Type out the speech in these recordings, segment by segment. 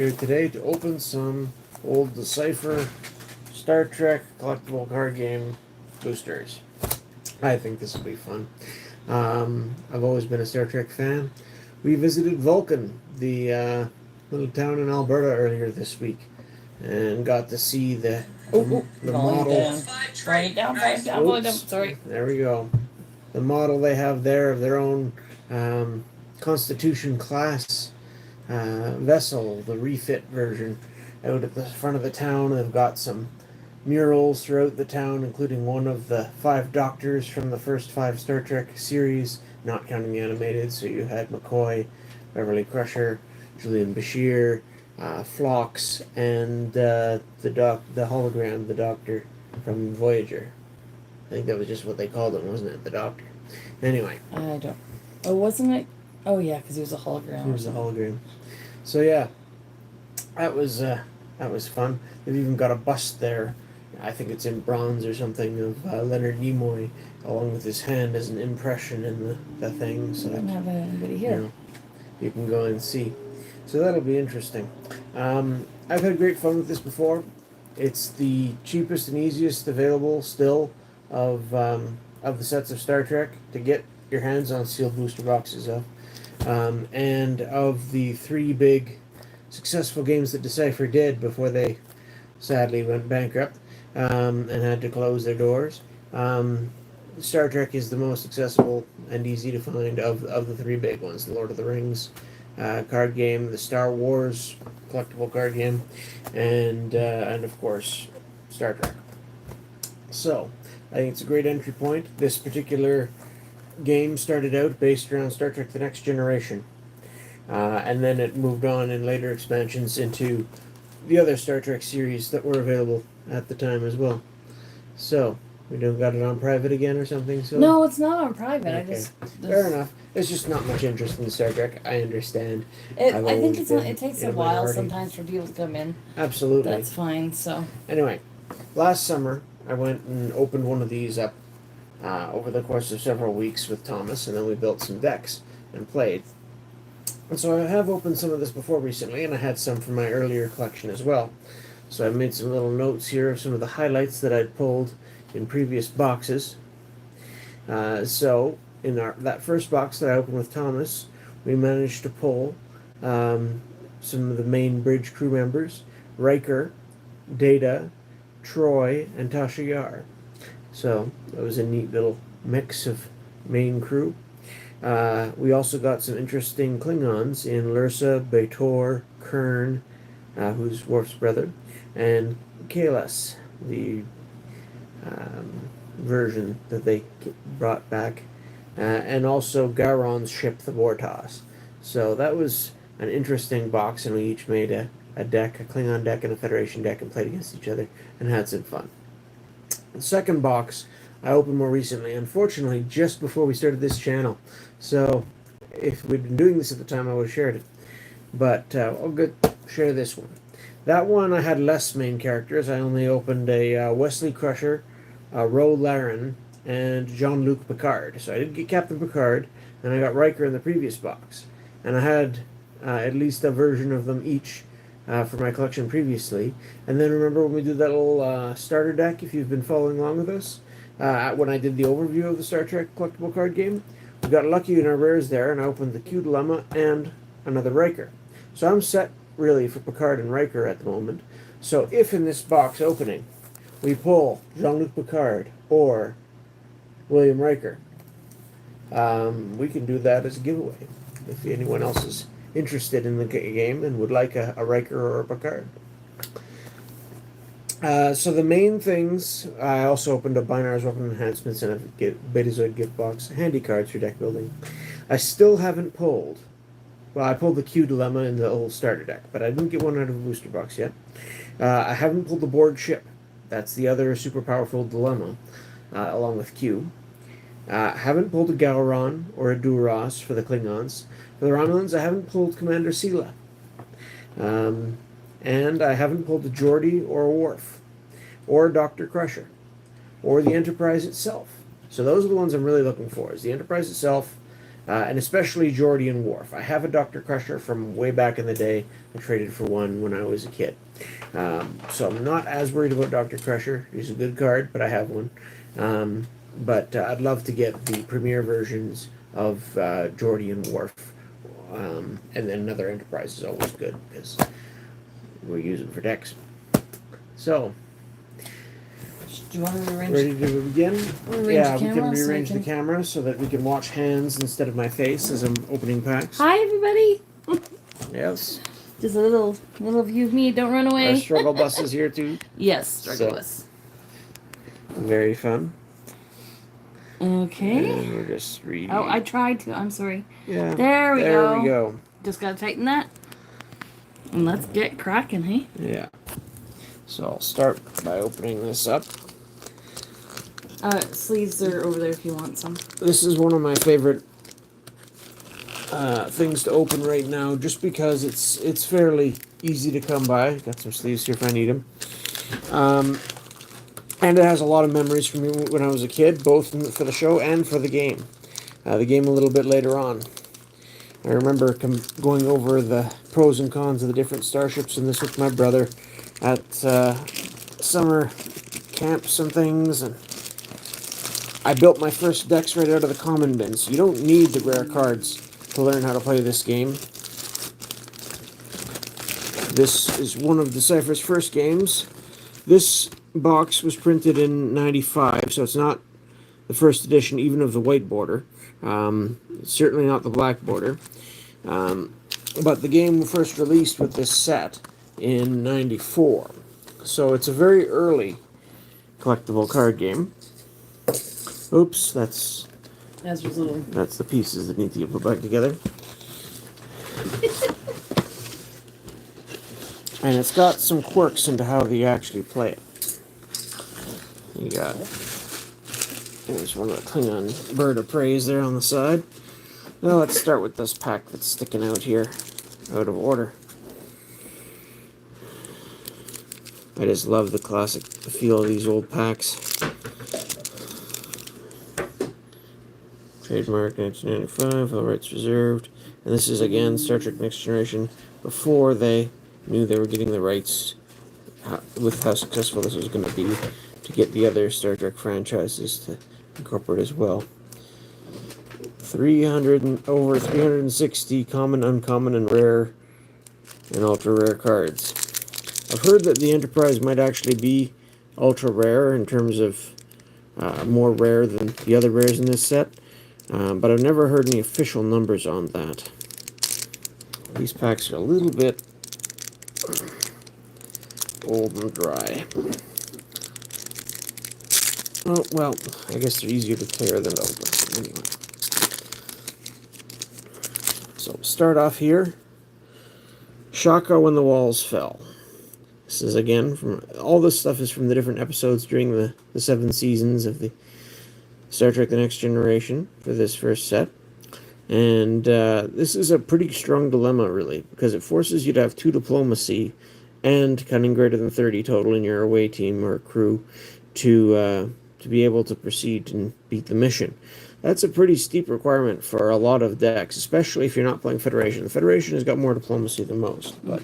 Here today to open some old Decipher Star Trek collectible card game boosters. I think this will be fun. I've always been a Star Trek fan. We visited Vulcan, the little town in Alberta, earlier this week, and got to see the model. Down. Sorry. There we go. The model they have there of their own Constitution class vessel, the refit version, out at the front of the town. They've got some murals throughout the town, including one of the 5 Doctors from the first 5 Star Trek series, not counting the animated. So you had McCoy, Beverly Crusher, Julian Bashir, Phlox, and the hologram, the Doctor from Voyager. I think that was just what they called him, wasn't it? The Doctor. Anyway. I don't. Oh, wasn't it? Oh, yeah, because he was a hologram. He was a hologram. So yeah, that was fun. They've even got a bust there. I think it's in bronze or something of Leonard Nimoy, along with his hand as an impression in the thing. So I don't have anybody here. You can go and see. So that'll be interesting. I've had great fun with this before. It's the cheapest and easiest available still of the sets of Star Trek to get your hands on sealed booster boxes of. And of the 3 big successful games that Decipher did before they sadly went bankrupt and had to close their doors, Star Trek is the most accessible and easy to find of the 3 big ones. The Lord of the Rings card game, the Star Wars collectible card game, and of course Star Trek. So I think it's a great entry point. This particular game started out based around Star Trek The Next Generation, and then it moved on in later expansions into the other Star Trek series that were available at the time as well. So we don't got it on private again or something? So no, it's not on private. Okay. Fair enough. There's just not much interest in Star Trek. I understand. I think it takes a while sometimes for people to come in. Absolutely. That's fine. So anyway, last summer I went and opened one of these up over the course of several weeks with Thomas, and then we built some decks and played. And so I have opened some of this before recently, and I had some from my earlier collection as well. So I made some little notes here of some of the highlights that I'd pulled in previous boxes. So in that first box that I opened with Thomas, we managed to pull some of the main bridge crew members: Riker, Data, Troy, and Tasha Yar. So that was a neat little mix of main crew. We also got some interesting Klingons in Lursa, B'Etor, Kern, who's Worf's brother, and Kahless, the version that they brought back, and also Gowron's ship, the Vortas. So that was an interesting box, and we each made a deck, a Klingon deck and a Federation deck, and played against each other and had some fun. The second box I opened more recently, unfortunately just before we started this channel. So if we'd been doing this at the time, I would have shared it. But I'll share this one. That one I had less main characters. I only opened a Wesley Crusher, Ro Laren, and Jean-Luc Picard. So I did get Captain Picard, and I got Riker in the previous box. And I had at least a version of them each for my collection previously. And then remember when we did that little starter deck, if you've been following along with us, when I did the overview of the Star Trek collectible card game, we got lucky in our rares there, and I opened the Q Dilemma and another Riker. So I'm set really for Picard and Riker at the moment. So if in this box opening we pull Jean-Luc Picard or William Riker, we can do that as a giveaway if anyone else is interested in the game and would like a Riker or a Picard. So the main things, I also opened a Binar's Weapon Enhancements and a Betazoid gift box, handy cards for deck building. I still haven't pulled, well, I pulled the Q Dilemma in the old starter deck, but I didn't get one out of a booster box yet. I haven't pulled the Borg ship. That's the other super powerful dilemma, along with Q. Haven't pulled a Gowron or a Duras for the Klingons. For the Romulans, I haven't pulled Commander Sela. And I haven't pulled a Geordi or a Worf, or Dr. Crusher, or the Enterprise itself. So those are the ones I'm really looking for, is the Enterprise itself, and especially Geordie and Worf. I have a Dr. Crusher from way back in the day. I traded for one when I was a kid. So I'm not as worried about Dr. Crusher. He's a good card, but I have one. But I'd love to get the premier versions of Geordie and Worf. And then another Enterprise is always good because we're using for decks. So, do you want to rearrange? ready to begin? Yeah, we can rearrange the camera so that we can watch hands instead of my face as I'm opening packs. Hi, everybody. Yes. Just a little view of me. Don't run away. Our struggle bus is here too. Yes, struggle bus. Very fun. Okay. And we're just reading. Oh, I tried to. I'm sorry. Yeah. There we go. There we go. Just gotta tighten that. And let's get cracking, hey? Yeah. So I'll start by opening this up. Sleeves are over there if you want some. This is one of my favorite things to open right now, just because it's fairly easy to come by. Got some sleeves here if I need them. And it has a lot of memories from me when I was a kid, both for the show and for the game. The game a little bit later on. I remember going over the pros and cons of the different starships in this with my brother at summer camps and things, and I built my first decks right out of the common bin, so you don't need the rare cards to learn how to play this game. This is one of Decipher's first games. This box was printed in '95, so it's not the first edition even of the white border. Certainly not the black border. But the game first released with this set in '94. So it's a very early collectible card game. Oops, that's the pieces that need to get put back together. And it's got some quirks into how they actually play it. You got, there's one of the Klingon bird of praise there on the side. Now let's start with this pack that's sticking out here, out of order. I just love the classic feel of these old packs. Trademark 1995, all rights reserved. And this is again Star Trek Next Generation before they knew they were getting the rights with how successful this was going to be to get the other Star Trek franchises to incorporate as well. Over 360 common, uncommon, and rare and ultra rare cards. I've heard that the Enterprise might actually be ultra rare in terms of more rare than the other rares in this set, but I've never heard any official numbers on that. These packs are a little bit old and dry. Oh, well, I guess they're easier to tear than to open. Anyway. So, start off here. Shaka When the Walls Fell. This is again from, all this stuff is from the different episodes during the 7 seasons of the Star Trek The Next Generation for this first set. And this is a pretty strong dilemma, really, because it forces you to have 2 diplomacy and cunning greater than 30 total in your away team or crew to be able to proceed and beat the mission. That's a pretty steep requirement for a lot of decks, especially if you're not playing Federation. The Federation has got more diplomacy than most, but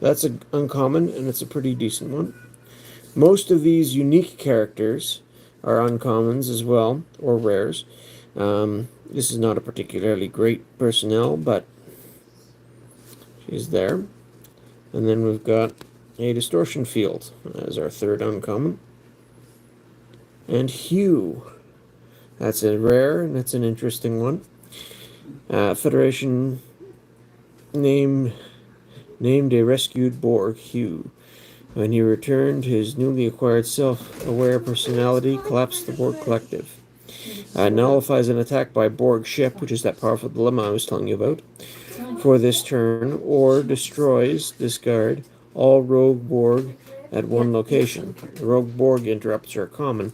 that's an uncommon, and it's a pretty decent one. Most of these unique characters are uncommons as well, or rares. This is not a particularly great personnel, but she's there. And then we've got a Distortion Field as our third uncommon. And Hugh. That's a rare, and it's an interesting one. Federation named a rescued Borg, Hugh. When he returned, his newly acquired self-aware personality collapsed the Borg Collective. Nullifies an attack by Borg ship, which is that powerful dilemma I was telling you about, for this turn, or destroys, discard, all rogue Borg at one location. The rogue Borg interrupts are common,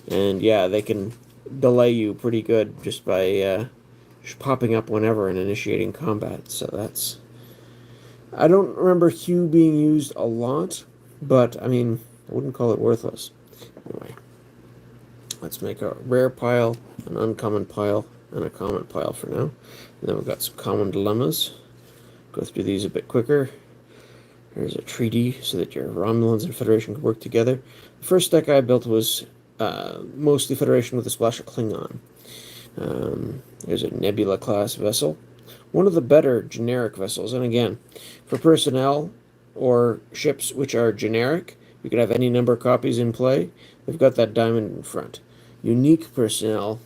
and yeah, they can delay you pretty good just by popping up whenever and initiating combat. So that's... I don't remember Hugh being used a lot, but I mean, I wouldn't call it worthless. Anyway, let's make a rare pile, an uncommon pile, and a comment pile for now. And then we've got some common dilemmas. Go through these a bit quicker. There's a treaty so that your Romulans and Federation can work together. The first deck I built was mostly Federation with a splash of Klingon. There's a Nebula class vessel. One of the better generic vessels, and again, for personnel or ships which are generic, you could have any number of copies in play. They've got that diamond in front. Unique personnel,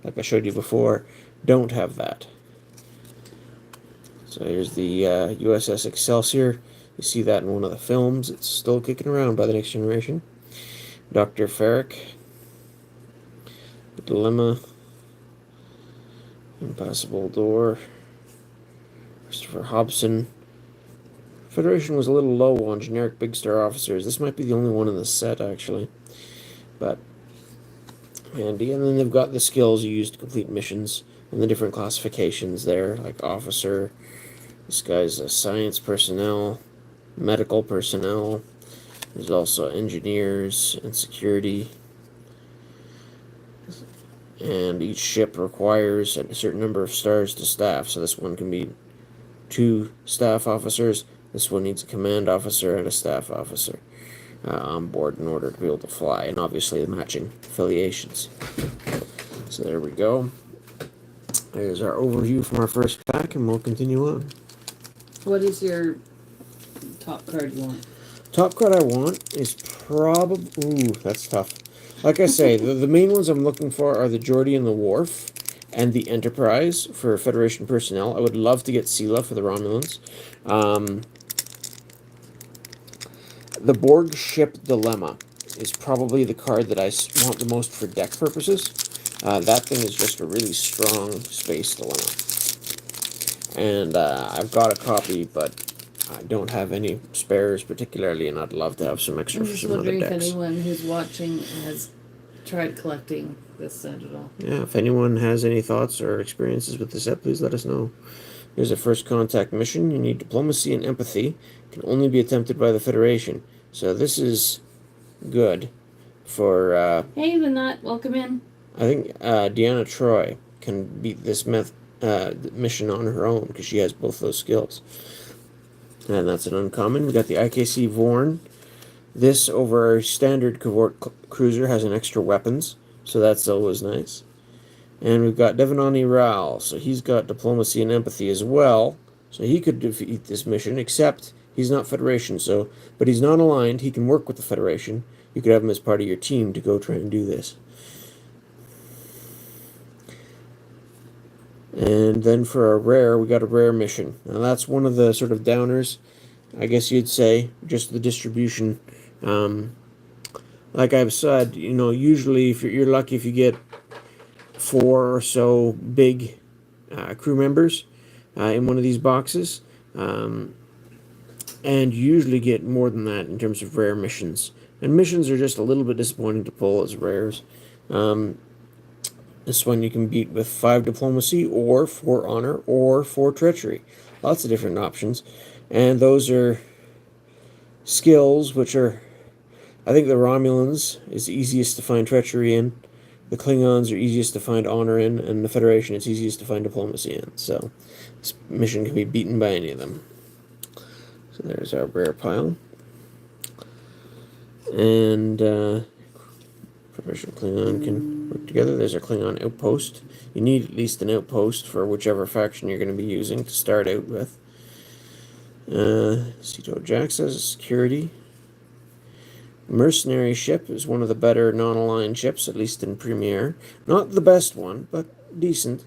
like I showed you before, don't have that. So here's the USS Excelsior. You see that in one of the films. It's still kicking around by the Next Generation. Dr. Ferrick. The Dilemma. Impossible Door. Christopher Hobson. Federation was a little low on generic big star officers. This might be the only one in the set, actually. But handy. And then they've got the skills you use to complete missions and the different classifications there, like officer. This guy's a science personnel, medical personnel. There's also engineers and security. And each ship requires a certain number of stars to staff. So this one can be 2 staff officers. This one needs a command officer and a staff officer on board in order to be able to fly. And obviously the matching affiliations. So there we go. There's our overview from our first pack, and we'll continue on. What is your top card you want? Top card I want is probably... Ooh, that's tough. Like I say, the main ones I'm looking for are the Geordie and the Wharf and the Enterprise for Federation personnel. I would love to get Sela for the Romulans. The Borg Ship Dilemma is probably the card that I want the most for deck purposes. That thing is just a really strong space dilemma. And I've got a copy, but I don't have any spares particularly, and I'd love to have some extra for some other decks. I'm just wondering if anyone who's watching has tried collecting this set at all. Yeah, if anyone has any thoughts or experiences with the set, please let us know. Here's a first contact mission. You need diplomacy and empathy. It can only be attempted by the Federation. So this is good for... hey, the Nut, welcome in. I think Deanna Troi can beat this mission on her own because she has both those skills. And that's an uncommon. We got the IKC Vorn. This over our standard covert cruiser has an extra weapons, so that's always nice. And we've got Devanani Ral, so he's got diplomacy and empathy as well. So he could defeat this mission, except he's not Federation, but he's not aligned. He can work with the Federation. You could have him as part of your team to go try and do this. And then for a rare, we got a rare mission. Now that's one of the sort of downers, I guess you'd say, just the distribution. Like I've said, usually if you're lucky if you get 4 or so big crew members in one of these boxes. And you usually get more than that in terms of rare missions. And missions are just a little bit disappointing to pull as rares. This one you can beat with 5 diplomacy, or 4 honor, or 4 treachery. Lots of different options. And those are skills which are... I think the Romulans is easiest to find treachery in. The Klingons are easiest to find honor in. And the Federation is easiest to find diplomacy in. So this mission can be beaten by any of them. So there's our rare pile. And... Federation Klingon can work together. There's our Klingon outpost. You need at least an outpost for whichever faction you're going to be using to start out with. Cito Jax has security. Mercenary ship is one of the better non-aligned ships, at least in Premiere. Not the best one, but decent.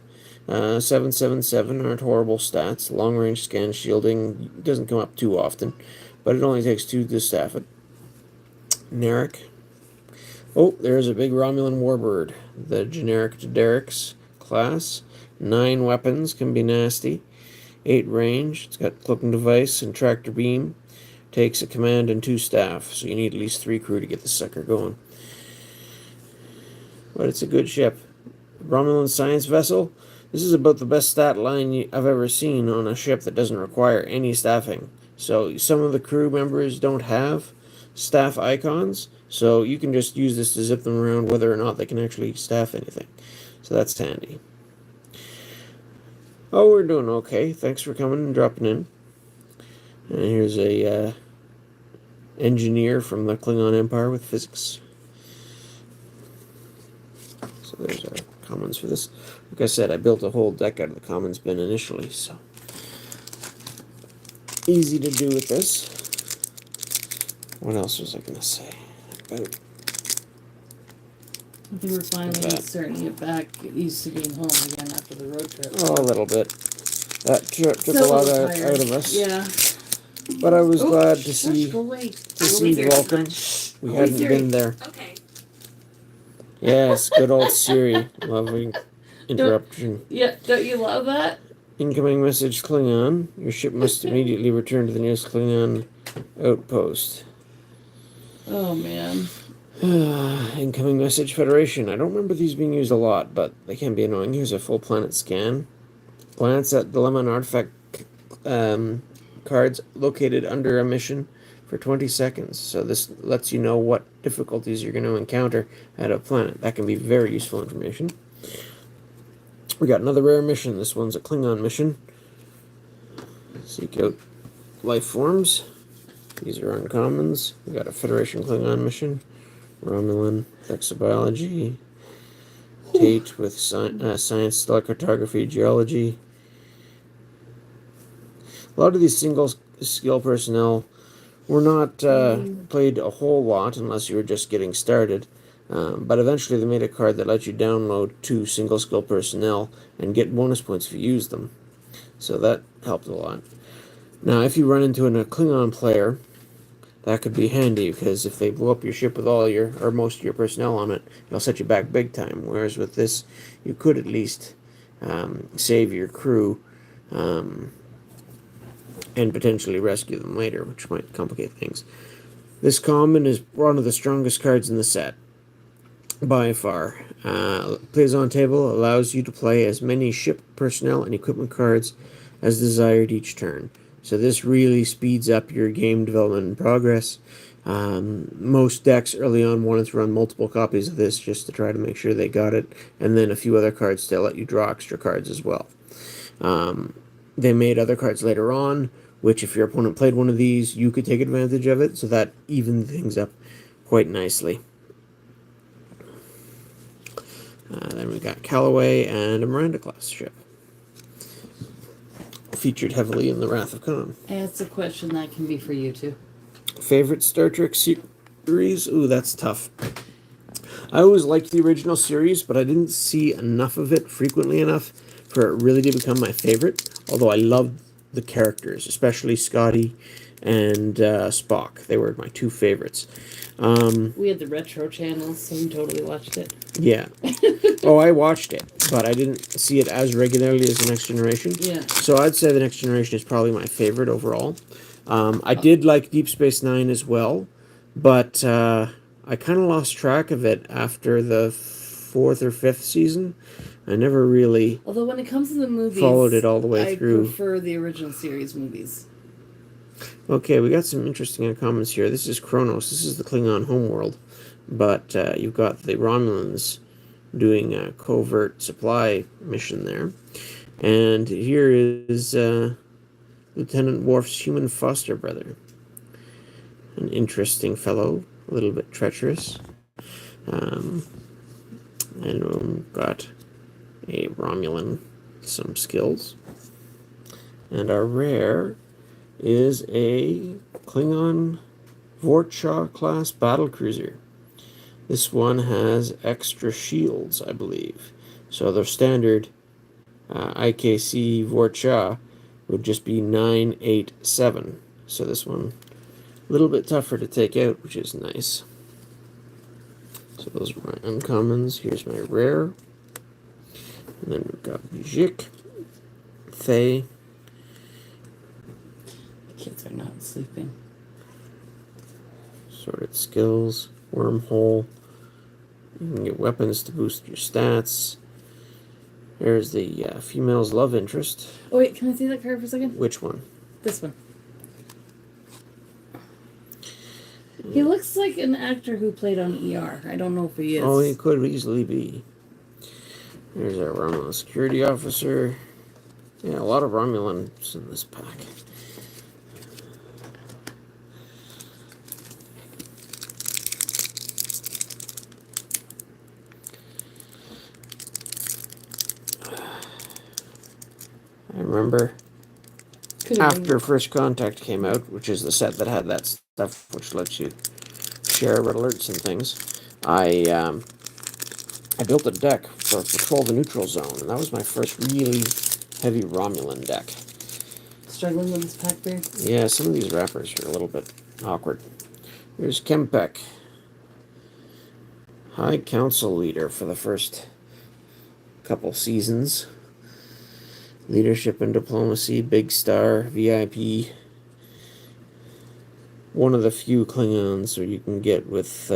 777 aren't horrible stats. Long-range scan shielding doesn't come up too often, but it only takes 2 to staff it. Narek. Oh, there's a big Romulan warbird. The generic Derek's class. 9 weapons, can be nasty. 8 range. It's got cloaking device and tractor beam. Takes a command and 2 staff, so you need at least 3 crew to get the sucker going. But it's a good ship. Romulan science vessel. This is about the best stat line I've ever seen on a ship that doesn't require any staffing. So some of the crew members don't have staff icons, so you can just use this to zip them around whether or not they can actually staff anything. So that's handy. Oh, we're doing okay. Thanks for coming and dropping in. And here's a engineer from the Klingon Empire with physics. So there's our commons for this. Like I said, I built a whole deck out of the commons bin initially, so easy to do with this. What else was I gonna say about I think we're finally that? starting to get back used to being home again after the road trip. Oh, a little bit. That trip took So a lot tired. out of us. Yeah. But I was glad to Shush, see go away. Vulcan. We hadn't Siri. been there. Okay. Yes, good old Siri. Loving interruption. Don't you love that? Incoming message Klingon. Your ship must immediately return to the nearest Klingon outpost. Oh man. Incoming message Federation. I don't remember these being used a lot, but they can be annoying. Here's a full planet scan. Glance at dilemma and artifact cards located under a mission for 20 seconds. So this lets you know what difficulties you're going to encounter at a planet. That can be very useful information. We got another rare mission. This one's a Klingon mission. Seek out life forms. These are uncommons. We got a Federation Klingon mission. Romulan, exobiology. Tate with science, stellar cartography, geology. A lot of these single skill personnel were not played a whole lot unless you were just getting started. But eventually they made a card that lets you download 2 single skill personnel and get bonus points if you use them. So that helped a lot. Now, if you run into a Klingon player, that could be handy because if they blow up your ship with all your or most of your personnel on it, it'll set you back big time. Whereas with this, you could at least save your crew and potentially rescue them later, which might complicate things. This common is one of the strongest cards in the set, by far. Plays on table allows you to play as many ship personnel and equipment cards as desired each turn. So this really speeds up your game development and progress. Most decks early on wanted to run multiple copies of this just to try to make sure they got it, and then a few other cards to let you draw extra cards as well. They made other cards later on, which if your opponent played one of these, you could take advantage of it, so that evened things up quite nicely. Then we got Callaway and a Miranda class ship. Featured heavily in the Wrath of Khan. It's a question that can be for you too. Favorite Star Trek series? Ooh, that's tough. I always liked the original series, but I didn't see enough of it frequently enough for it really to become my favorite. Although I loved the characters, especially Scotty and Spock. They were my 2 favorites. We had the retro channels, so we totally watched it. Yeah. Oh, I watched it, but I didn't see it as regularly as The Next Generation. Yeah. So I'd say The Next Generation is probably my favorite overall. I did like Deep Space Nine as well, but I kind of lost track of it after the 4th or 5th season. I never really Although when it comes to the movies, followed it all the way through. I prefer the original series movies. Okay, we got some interesting comments here. This is Kronos. This is the Klingon homeworld. But you've got the Romulans doing a covert supply mission there. And here is Lieutenant Worf's human foster brother. An interesting fellow, a little bit treacherous. And we've got a Romulan, some skills. And our rare is a Klingon Vorcha class battlecruiser. This one has extra shields, I believe. So their standard IKC Vorcha would just be 987. So this one a little bit tougher to take out, which is nice. So those are my uncommons. Here's my rare. And then we've got Bijik, Thay. The kids are not sleeping. Sorted skills, wormhole. You can get weapons to boost your stats. There's the female's love interest. Oh wait, can I see that card for a second? Which one? This one. He looks like an actor who played on ER. I don't know if he is. Oh, he could easily be. There's our Romulan security officer. Yeah, a lot of Romulans in this pack. I remember after First Contact came out, which is the set that had that stuff which lets you share alerts and things, I built a deck for Patrol the Neutral Zone, and that was my first really heavy Romulan deck. Struggling with this pack bear? Yeah, some of these wrappers are a little bit awkward. Here's Kempek, High Council leader for the first couple seasons. Leadership and diplomacy, big star, VIP. One of the few Klingons where you can get with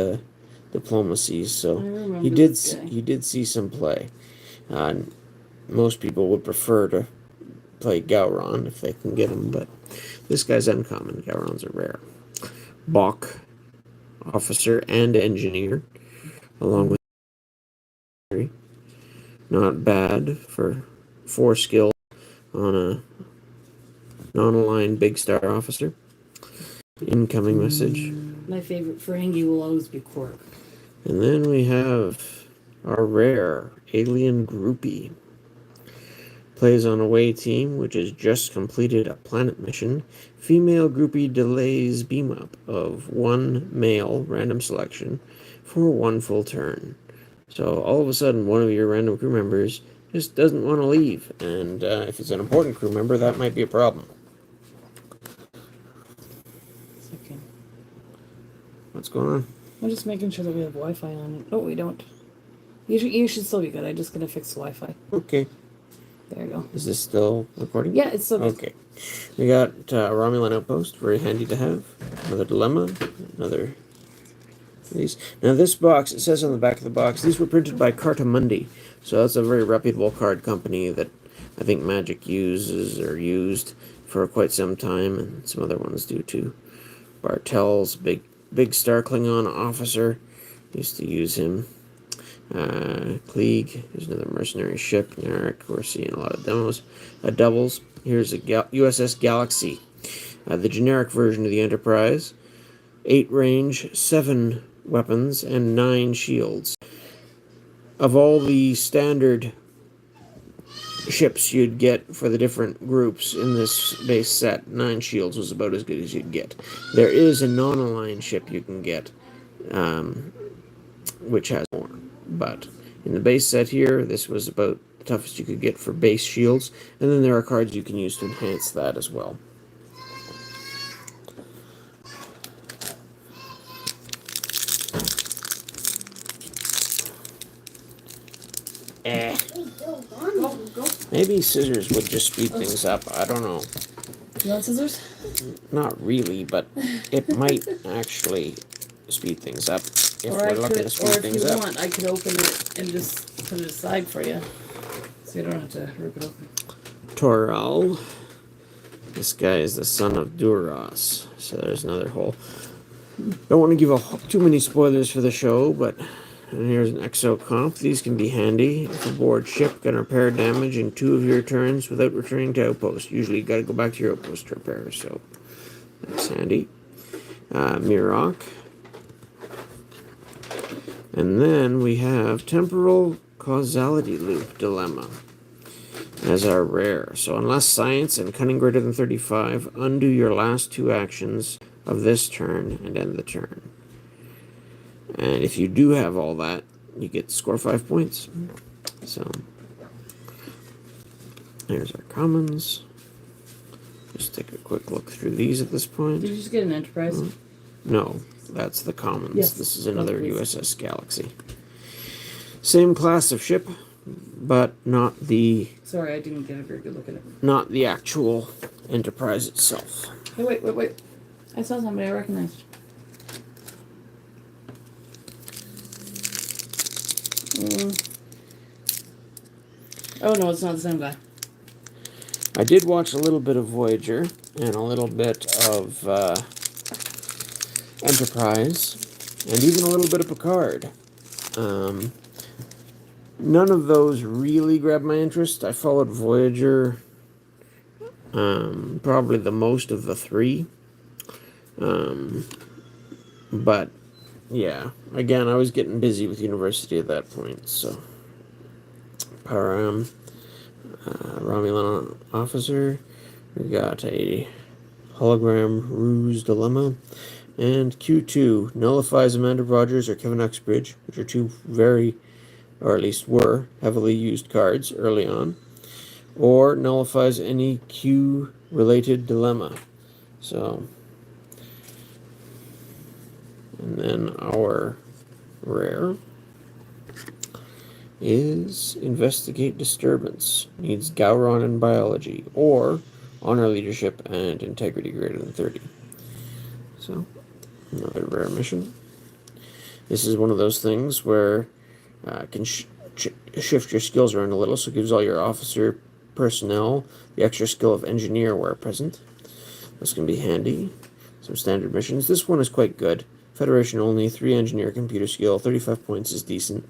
diplomacy. So he did see some play. Most people would prefer to play Gowron if they can get him, but this guy's uncommon. Gowrons are rare. Bok, officer and engineer, along with not bad for 4 skill on a non-aligned big star officer. Incoming message. My favorite Ferengi will always be Quark. And then we have our rare alien groupie. Plays on away team, which has just completed a planet mission. Female groupie delays beam up of 1 male random selection for 1 full turn. So all of a sudden, one of your random crew members just doesn't want to leave. And if it's an important crew member, that might be a problem. Okay. What's going on? I'm just making sure that we have Wi-Fi on it. Oh, we don't. You should still be good. I'm just going to fix the Wi-Fi. Okay. There you go. Is this still recording? Yeah, it's still good. Okay. We got Romulan Outpost, very handy to have. Another Dilemma, another these. Now this box, it says on the back of the box, these were printed by Carta Mundi. So that's a very reputable card company that I think Magic uses or used for quite some time, and some other ones do too. Bartel's big star Klingon officer, used to use him. Klieg, here's another mercenary ship. Narek, we're seeing a lot of demos. Doubles, here's a USS Galaxy, the generic version of the Enterprise. 8 range, 7 weapons, and 9 shields. Of all the standard ships you'd get for the different groups in this base set, 9 shields was about as good as you'd get. There is a non-aligned ship you can get, which has more. But in the base set here, this was about the toughest you could get for base shields. And then there are cards you can use to enhance that as well. Maybe scissors would just speed things up. I don't know. You want scissors? Not really, but it might actually speed things up if we're looking to speed things up. Or if you want, I could open it and just put it aside for you, so you don't have to rip it open. Toral. This guy is the son of Duras, so there's another hole. Don't want to give too many spoilers for the show, but and here's an exo comp. These can be handy. If aboard ship, can repair damage in 2 of your turns without returning to outpost. Usually you gotta go back to your outpost to repair, so that's handy. Mirok. And then we have Temporal Causality Loop Dilemma as our rare. So unless science and cunning greater than 35, undo your last 2 actions of this turn and end the turn. And if you do have all that, you get to score 5 points. So there's our commons. Just take a quick look through these at this point. Did you just get an Enterprise? No, that's the commons. Yes. This is another USS Galaxy. Same class of ship, but not the... Sorry, I didn't get a very good look at it. Not the actual Enterprise itself. Hey, wait. I saw somebody I recognized. Oh no, it's not the same guy. I did watch a little bit of Voyager and a little bit of Enterprise and even a little bit of Picard. None of those really grabbed my interest. I followed Voyager Probably the most of the three. But yeah, again, I was getting busy with university at that point, so Param, Romulan officer. We got a hologram ruse dilemma, and Q2 nullifies Amanda Rogers or Kevin Uxbridge, which are two very, or at least were, heavily used cards early on, or nullifies any Q related dilemma. So, and then our rare is investigate disturbance, needs Gowron and biology, or honor leadership and integrity greater than 30. So, another rare mission. This is one of those things where can shift your skills around a little, so it gives all your officer personnel the extra skill of engineer where present. This can be handy. Some standard missions. This one is quite good. Federation only, 3 engineer computer skill, 35 points is decent.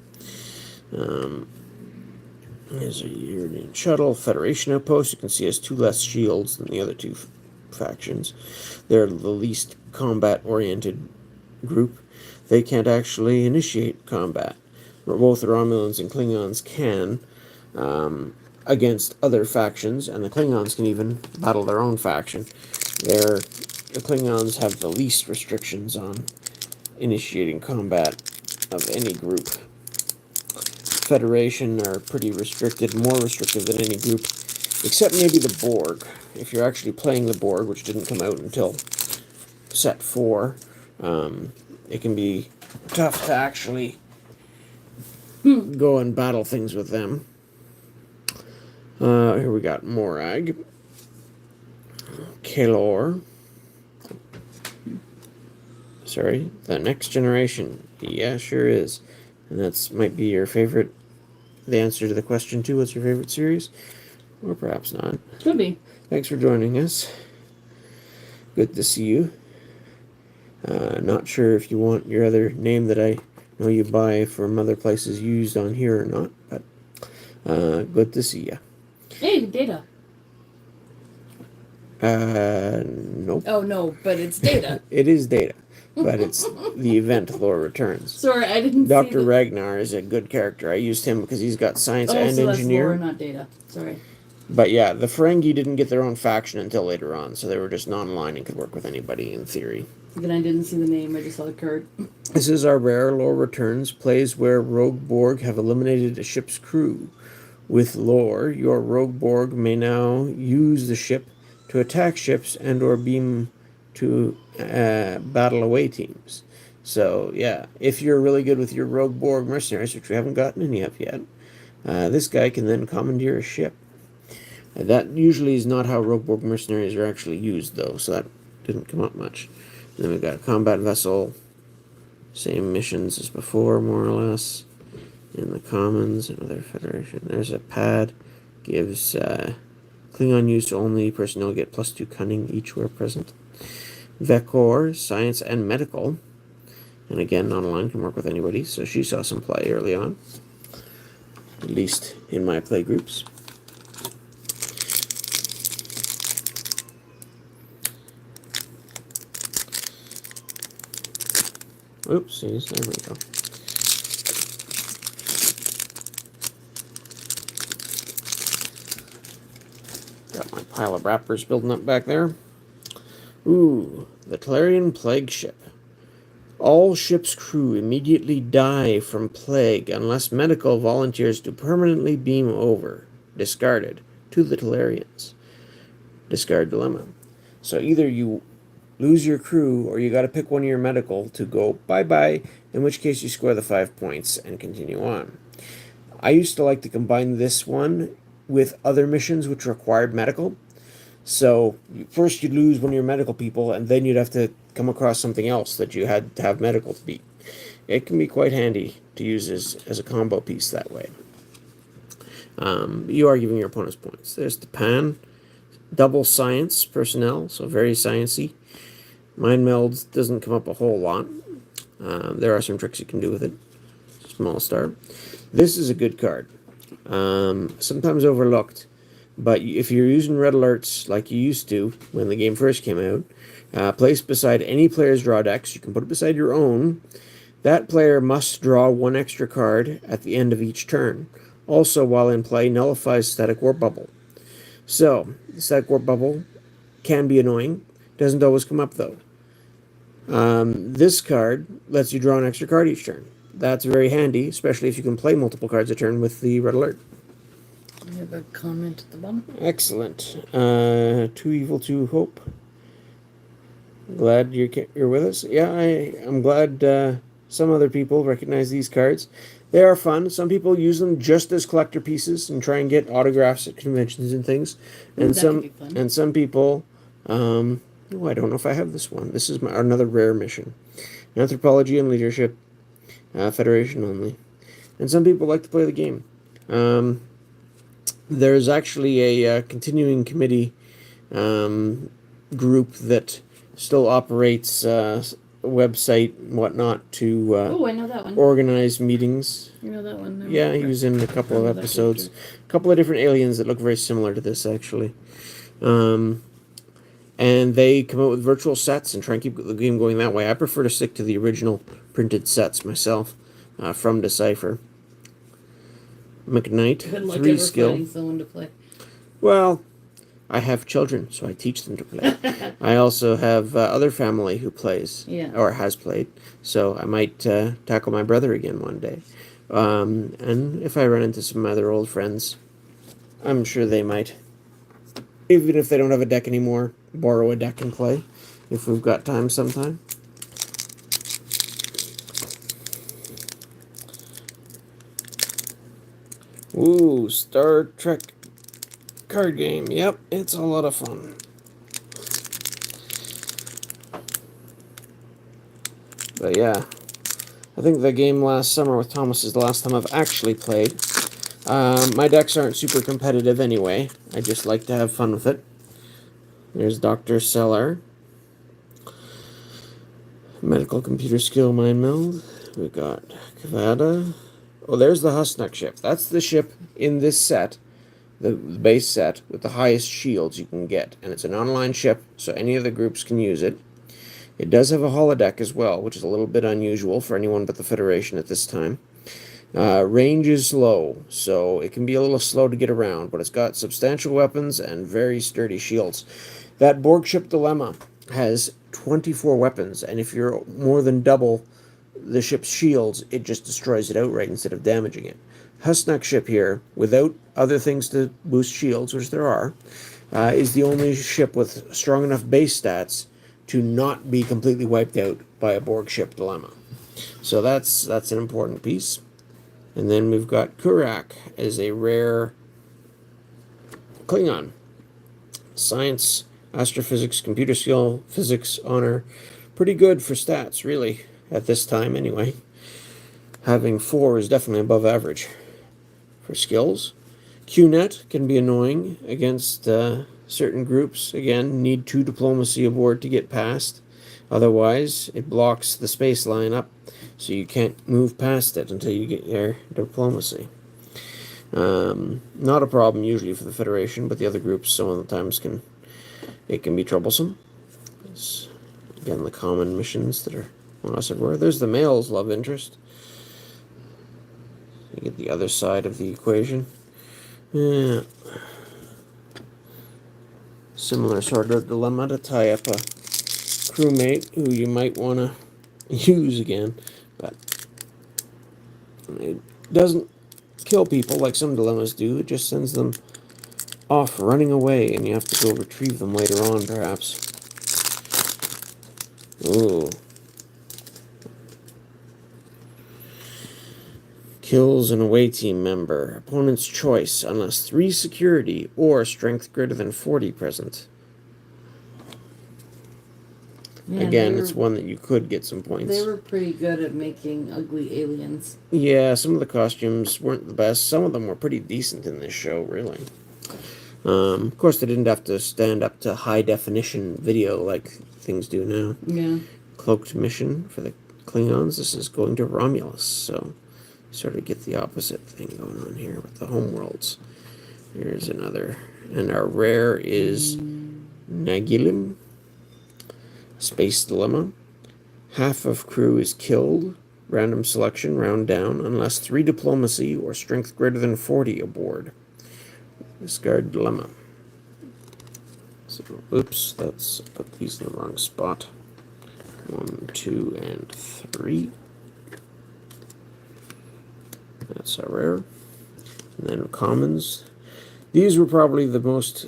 Here's a European shuttle. Federation outpost. You can see has 2 less shields than the other 2 factions. They're the least combat-oriented group. They can't actually initiate combat. Both Romulans and Klingons can against other factions, and the Klingons can even battle their own faction. The Klingons have the least restrictions on initiating combat of any group. Federation are pretty restricted, more restrictive than any group, except maybe the Borg. If you're actually playing the Borg, which didn't come out until set 4, it can be tough to actually go and battle things with them. Here we got Morag, Kalor. Sorry, the Next Generation. Yeah, sure is. And that's might be your favorite. The answer to the question too. What's your favorite series? Or perhaps not. Could be. Thanks for joining us. Good to see you. Not sure if you want your other name that I know you buy from other places used on here or not, but good to see you. Hey, Data. Nope. Oh, no, but it's Data. It is Data, but it's the event Lore Returns. Sorry, I didn't Dr. see Ragnar is a good character. I used him because he's got science and so engineer. That's Lore, not Data. Sorry. But yeah, the Ferengi didn't get their own faction until later on, so they were just non-aligned and could work with anybody in theory. Again, I didn't see the name, I just saw the card. This is our rare Lore Returns, plays where Rogue Borg have eliminated a ship's crew. With Lore, your Rogue Borg may now use the ship to attack ships and or beam to battle away teams. So yeah, if you're really good with your Rogue Borg mercenaries, which we haven't gotten any of yet, this guy can then commandeer a ship. That usually is not how Rogue Borg mercenaries are actually used, though, so that didn't come up much. And then we've got a combat vessel, same missions as before, more or less. In the Commons, another Federation. There's a pad, gives Klingon use only personnel get +2 cunning each where present. Vekor, science and medical. And again, non-aligned, can work with anybody, so she saw some play early on. At least in my play groups. Oopsies, there we go. Got my pile of wrappers building up back there. Ooh, the Talarian Plague Ship. All ship's crew immediately die from plague unless medical volunteers to permanently beam over, discarded, to the Talarians. Discard dilemma. So either you lose your crew, or you got to pick one of your medical to go bye-bye, in which case you score the 5 points and continue on. I used to like to combine this one with other missions which required medical. So first you'd lose one of your medical people, and then you'd have to come across something else that you had to have medical to beat. It can be quite handy to use as a combo piece that way. You are giving your opponents points. There's the Pan. Double science personnel, so very sciencey. Mind melds doesn't come up a whole lot. There are some tricks you can do with it. Small star. This is a good card. Sometimes overlooked. But if you're using red alerts like you used to when the game first came out, placed beside any player's draw decks, you can put it beside your own. That player must draw one extra card at the end of each turn. Also, while in play, nullifies Static Warp Bubble. So, the Static Warp Bubble can be annoying. Doesn't always come up, though. This card lets you draw an extra card each turn. That's very handy, especially if you can play multiple cards a turn with the red alert. I have a comment at the bottom. Excellent. Too Evil to Hope. Glad you're with us. Yeah, I'm glad some other people recognize these cards. They are fun. Some people use them just as collector pieces and try and get autographs at conventions and things. And some people, I don't know if I have this one. This is another rare mission. Anthropology and Leadership, Federation only. And some people like to play the game. There's actually a continuing committee group that still operates a website and whatnot to I know that one. organize meetings. You know that one? Yeah, he was in a couple of episodes. A couple of different aliens that look very similar to this, actually. And they come out with virtual sets and try and keep the game going that way. I prefer to stick to the original printed sets myself from Decipher. McKnight, 3 skill. Finding someone to play. Well, I have children, so I teach them to play. I also have other family who plays, or has played, so I might tackle my brother again one day. And if I run into some other old friends, I'm sure they might, even if they don't have a deck anymore, borrow a deck and play, if we've got time sometime. Ooh, Star Trek card game. Yep, it's a lot of fun. But yeah, I think the game last summer with Thomas is the last time I've actually played. My decks aren't super competitive anyway. I just like to have fun with it. There's Dr. Seller. Medical Computer Skill Mind Meld. We got Kavada. Oh, there's the Husnuck ship. That's the ship in this set, the base set, with the highest shields you can get. And it's an online ship, so any of the groups can use it. It does have a holodeck as well, which is a little bit unusual for anyone but the Federation at this time. Range is low, so it can be a little slow to get around, but it's got substantial weapons and very sturdy shields. That Borg ship Dilemma has 24 weapons, and if you're more than double the ship's shields, it just destroys it outright instead of damaging it. Husnuck ship here, without other things to boost shields, which there are, is the only ship with strong enough base stats to not be completely wiped out by a Borg ship Dilemma. So that's an important piece. And then we've got Kurak as a rare Klingon. Science, astrophysics, computer skill, physics, honor. Pretty good for stats, really, at this time anyway. Having 4 is definitely above average for skills. QNet can be annoying against certain groups. Again, need 2 diplomacy aboard to get past. Otherwise, it blocks the space line up, so you can't move past it until you get your diplomacy. Not a problem usually for the Federation, but the other groups some of the times can be troublesome. It's, again, the common missions that are on us everywhere. There's the male's love interest. You get the other side of the equation. Yeah. Similar sort of dilemma to tie up a crewmate who you might want to use again, but it doesn't kill people like some dilemmas do. It just sends them off running away, and you have to go retrieve them later on, perhaps. Ooh. Kills an away team member. Opponent's choice, unless 3 security or strength greater than 40 present. Yeah, again, it's one that you could get some points. They were pretty good at making ugly aliens. Yeah, some of the costumes weren't the best. Some of them were pretty decent in this show, really. Of course, they didn't have to stand up to high-definition video like things do now. Yeah. Cloaked mission for the Klingons. This is going to Romulus, so sort of get the opposite thing going on here with the homeworlds. Here's another And our rare is Nagilim. Space Dilemma. Half of crew is killed. Random selection, round down, unless 3 diplomacy or strength greater than 40 aboard. Discard Dilemma. So, oops, that's put these in the wrong spot. 1, 2, and 3. That's our rare. And then commons. These were probably the most,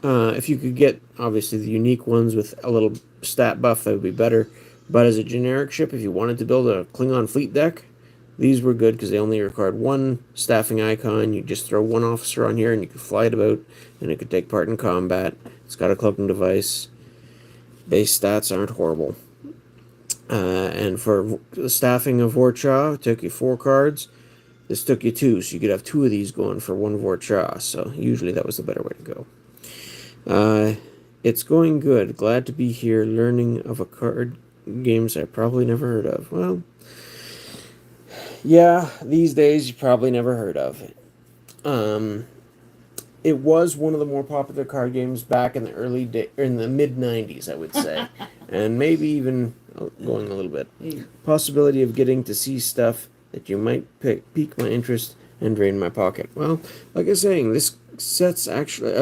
if you could get, obviously, the unique ones with a little stat buff, that would be better. But as a generic ship, if you wanted to build a Klingon fleet deck, these were good because they only required 1 staffing icon. You just throw 1 officer on here and you could fly it about, and it could take part in combat. It's got a cloaking device. Base stats aren't horrible. And for the staffing of Vorcha, it took you 4 cards. This took you 2, so you could have 2 of these going for 1 Vorcha. So usually that was the better way to go. It's going good. Glad to be here, learning of a card games I probably never heard of. Well, yeah, these days you probably never heard of it. It was one of the more popular card games back in the in the mid '90s, I would say, and maybe even going a little bit. Possibility of getting to see stuff that you might pique my interest and drain my pocket. Well, like I was saying, this set's actually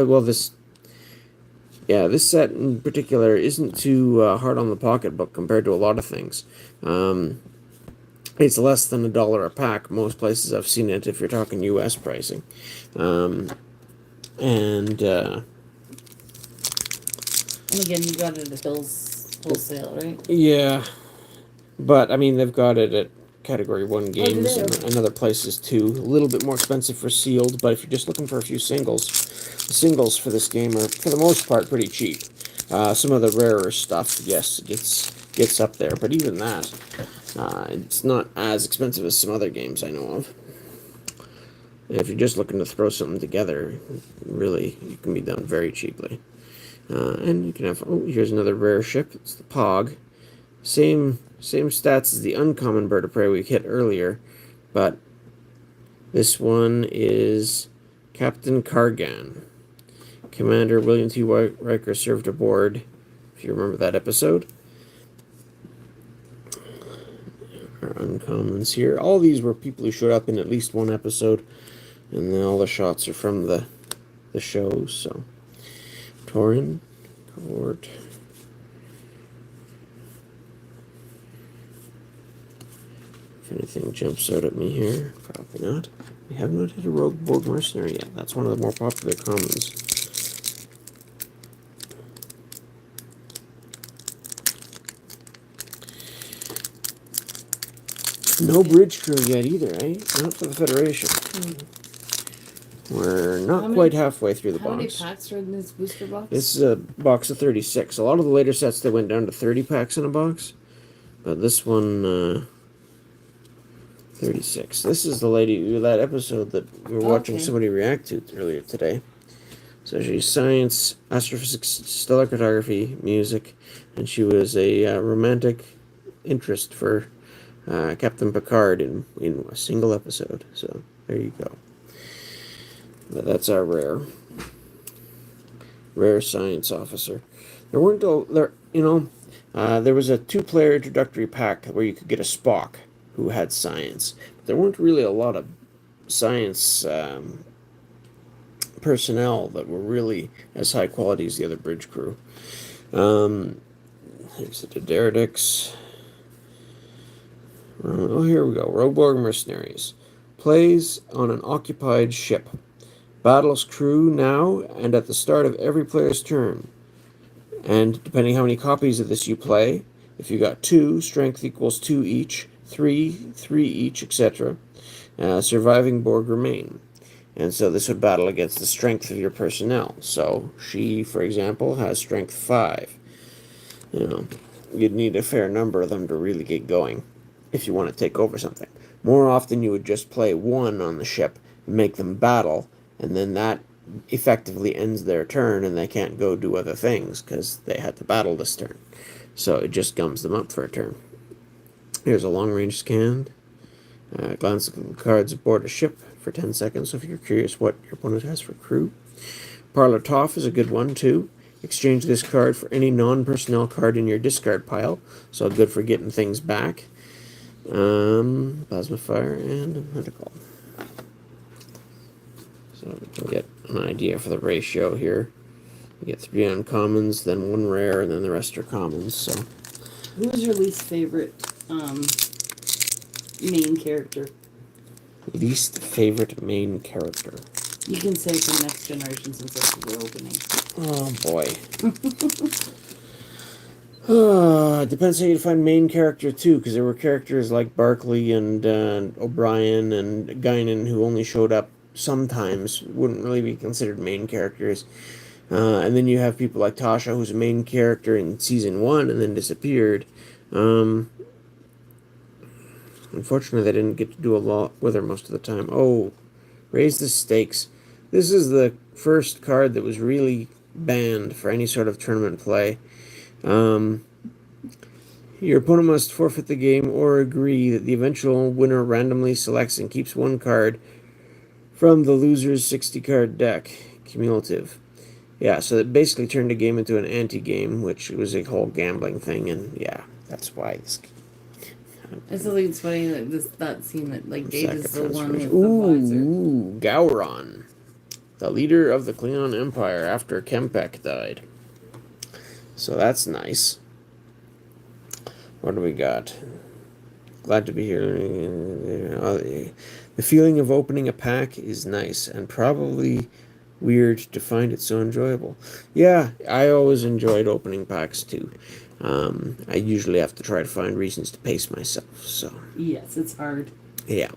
this set in particular isn't too hard on the pocketbook compared to a lot of things. It's less than $1 a pack. Most places I've seen it, if you're talking U.S. pricing. And again, you got it at Bill's wholesale, right? Yeah, but I mean they've got it at Category 1 games and other places too. A little bit more expensive for sealed, but if you're just looking for a few singles, the singles for this game are for the most part pretty cheap. Some of the rarer stuff, yes, gets up there, but even that, it's not as expensive as some other games I know of. And if you're just looking to throw something together, really, it can be done very cheaply. And you can have, here's another rare ship. It's the Pog. Same stats as the uncommon bird of prey we hit earlier, but this one is Captain Kargan. Commander William T. Riker served aboard, if you remember that episode. Our uncommons here. All these were people who showed up in at least one episode, and then all the shots are from the show. So, Torin, Court. If anything jumps out at me here, probably not. We have not hit a Rogue Borg Mercenary yet. That's one of the more popular commons. No bridge crew yet either, eh? Not for the Federation. We're not quite halfway through the box. How many packs are in this booster box? This is a box of 36. A lot of the later sets, they went down to 30 packs in a box. But this one, 36. This is the lady, that episode that we were watching somebody react to earlier today. So she's science, astrophysics, stellar cartography, music, and she was a romantic interest for Captain Picard in a single episode. So there you go. But that's our rare science officer. There weren't there was a 2-player introductory pack where you could get a Spock who had science. But there weren't really a lot of science personnel that were really as high quality as the other bridge crew. Here's the Derricks. Here we go. Rogue Borg Mercenaries. Plays on an occupied ship. Battles crew now and at the start of every player's turn. And depending how many copies of this you play, if you got 2, strength equals 2 each, 3 each, etc. Surviving Borg remain. And so this would battle against the strength of your personnel. So she, for example, has strength 5. You'd need a fair number of them to really get going if you want to take over something. More often you would just play 1 on the ship and make them battle, and then that effectively ends their turn and they can't go do other things because they had to battle this turn. So it just gums them up for a turn. Here's a long-range scan. Glance at the cards aboard a ship for 10 seconds. So if you're curious what your opponent has for crew. Parlatov is a good one, too. Exchange this card for any non-personnel card in your discard pile. So good for getting things back. Plasma Fire and Medical. So we can get an idea for the ratio here. You get 3 uncommons, then 1 rare, and then the rest are commons. So, who was your least favorite main character? Least favorite main character. You can say from Next Generation since that's the opening. Oh boy. Depends how you define main character too, because there were characters like Barkley and O'Brien and Guinan who only showed up sometimes, wouldn't really be considered main characters. And then you have people like Tasha, who's a main character in season 1 and then disappeared. Unfortunately, they didn't get to do a lot with her most of the time. Oh, raise the stakes. This is the first card that was really banned for any sort of tournament play. Your opponent must forfeit the game or agree that the eventual winner randomly selects and keeps 1 card from the loser's 60-card deck. Cumulative. Yeah, so it basically turned the game into an anti-game, which was a whole gambling thing, and yeah, that's why this... I still think it's funny that that scene that like Dave is the one with the visor. Ooh, Gowron, the leader of the Klingon Empire after Kempek died. So that's nice. What do we got? Glad to be here. The feeling of opening a pack is nice and probably weird to find it so enjoyable. Yeah, I always enjoyed opening packs too. I usually have to try to find reasons to pace myself, so. Yes, it's hard. Yeah.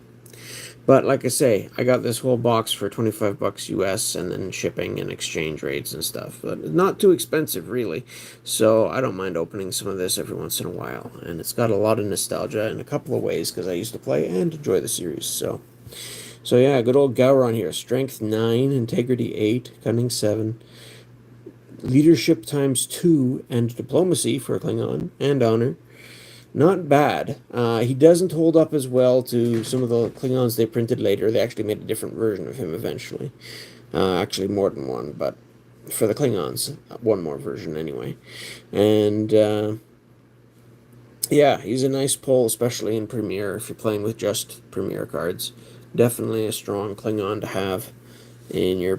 But like I say, I got this whole box for $25 US and then shipping and exchange rates and stuff. But not too expensive, really. So I don't mind opening some of this every once in a while. And it's got a lot of nostalgia in a couple of ways because I used to play and enjoy the series. So yeah, good old Gowron here. Strength 9, Integrity 8, Cunning 7. Leadership times 2 and diplomacy for a Klingon and honor. Not bad. He doesn't hold up as well to some of the Klingons they printed later. They actually made a different version of him eventually. Actually more than one, but for the Klingons, one more version anyway. And yeah, he's a nice pull, especially in Premiere if you're playing with just Premiere cards. Definitely a strong Klingon to have in your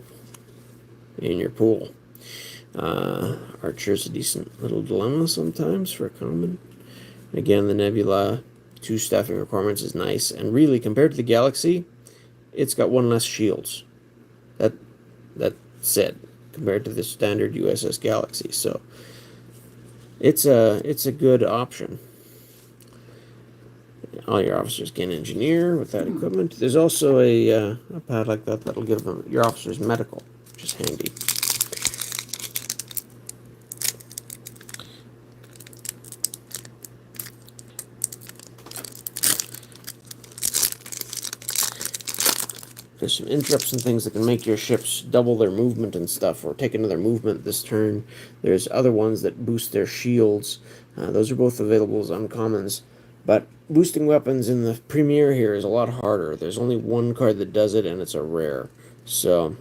pool. Archer's a decent little dilemma sometimes for a common. Again, the Nebula 2 staffing requirements is nice, and really compared to the Galaxy, it's got 1 less shields. That's it compared to the standard USS Galaxy. So it's a good option. All your officers gain engineer with that equipment. There's also a pad like that that'll give them your officers medical, which is handy. There's some interrupts and things that can make your ships double their movement and stuff, or take another movement this turn. There's other ones that boost their shields. Those are both available as uncommons. But boosting weapons in the Premiere here is a lot harder. There's only 1 card that does it, and it's a rare. So,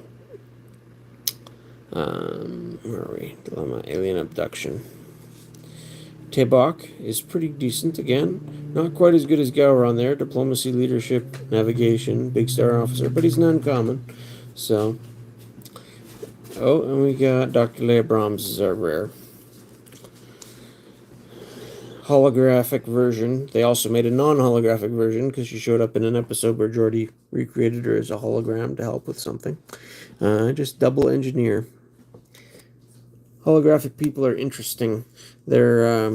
where are we? Dilemma, Alien Abduction. Tebok is pretty decent again. Not quite as good as Gowron there. Diplomacy, leadership, navigation, big star officer, but he's an uncommon. So, oh, and we got Dr. Leia Brahms is our rare. Holographic version. They also made a non-holographic version because she showed up in an episode where Geordi recreated her as a hologram to help with something. Just double engineer. Holographic people are interesting. They're,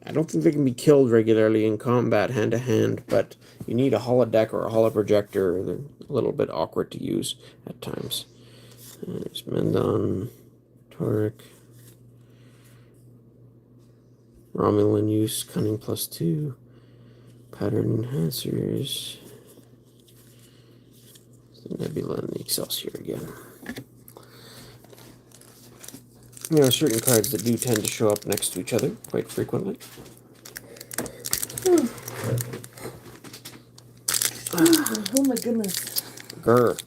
I don't think they can be killed regularly in combat hand-to-hand, but you need a holodeck or a holoprojector. They're a little bit awkward to use at times. There's Mendon, Torek, Romulan use, Cunning +2, Pattern Enhancers, the Nebula and the Excelsior again. There are certain cards that do tend to show up next to each other quite frequently. Oh my goodness. Grr.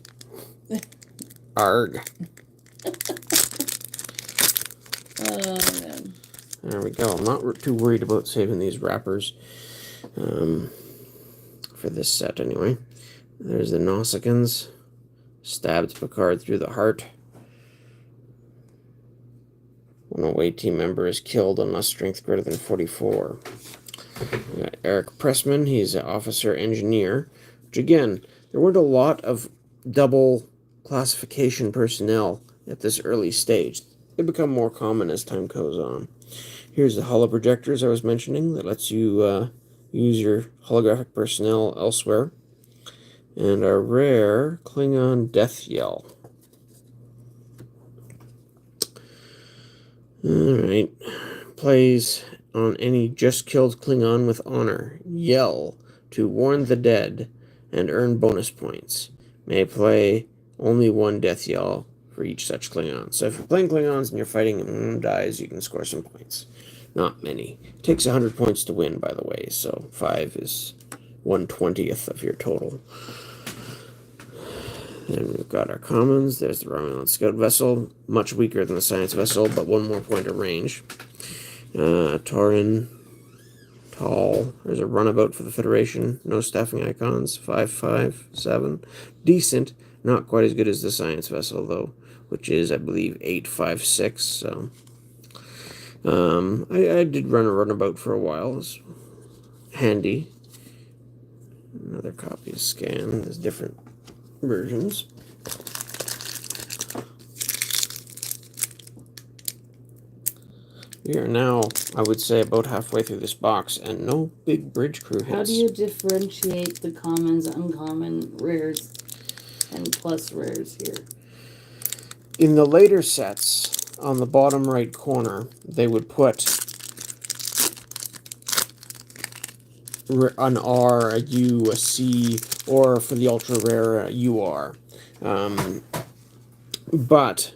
Arg. There we go. I'm not too worried about saving these wrappers for this set anyway. There's the Nausicaans. Stabs Picard through the heart. One away team member is killed unless strength greater than 44. We got Eric Pressman. He's an officer engineer. Which again, there weren't a lot of double classification personnel at this early stage. They become more common as time goes on. Here's the holoprojectors I was mentioning that lets you use your holographic personnel elsewhere. And our rare Klingon Death Yell. Alright. Plays on any just killed Klingon with honor. Yell to warn the dead and earn bonus points. May play only one Death Yell for each such Klingon. So if you're playing Klingons and you're fighting and one dies, you can score some points. Not many. It takes 100 points to win, by the way, so 5 is 1/20th of your total. And we've got our commons. There's the Romulan scout vessel. Much weaker than the science vessel, but 1 more point of range. Taurin. Tall. There's a runabout for the Federation. No staffing icons. 557. Decent. Not quite as good as the science vessel, though, which is, I believe, 856. So, I did run a runabout for a while. It was handy. Another copy of Scan. There's different versions. We are now, I would say, about halfway through this box, and no big bridge crew hits. How do you differentiate the commons, uncommon, rares, and plus rares here? In the later sets, on the bottom right corner, they would put an R, a U, a C, or for the ultra rare, a UR. But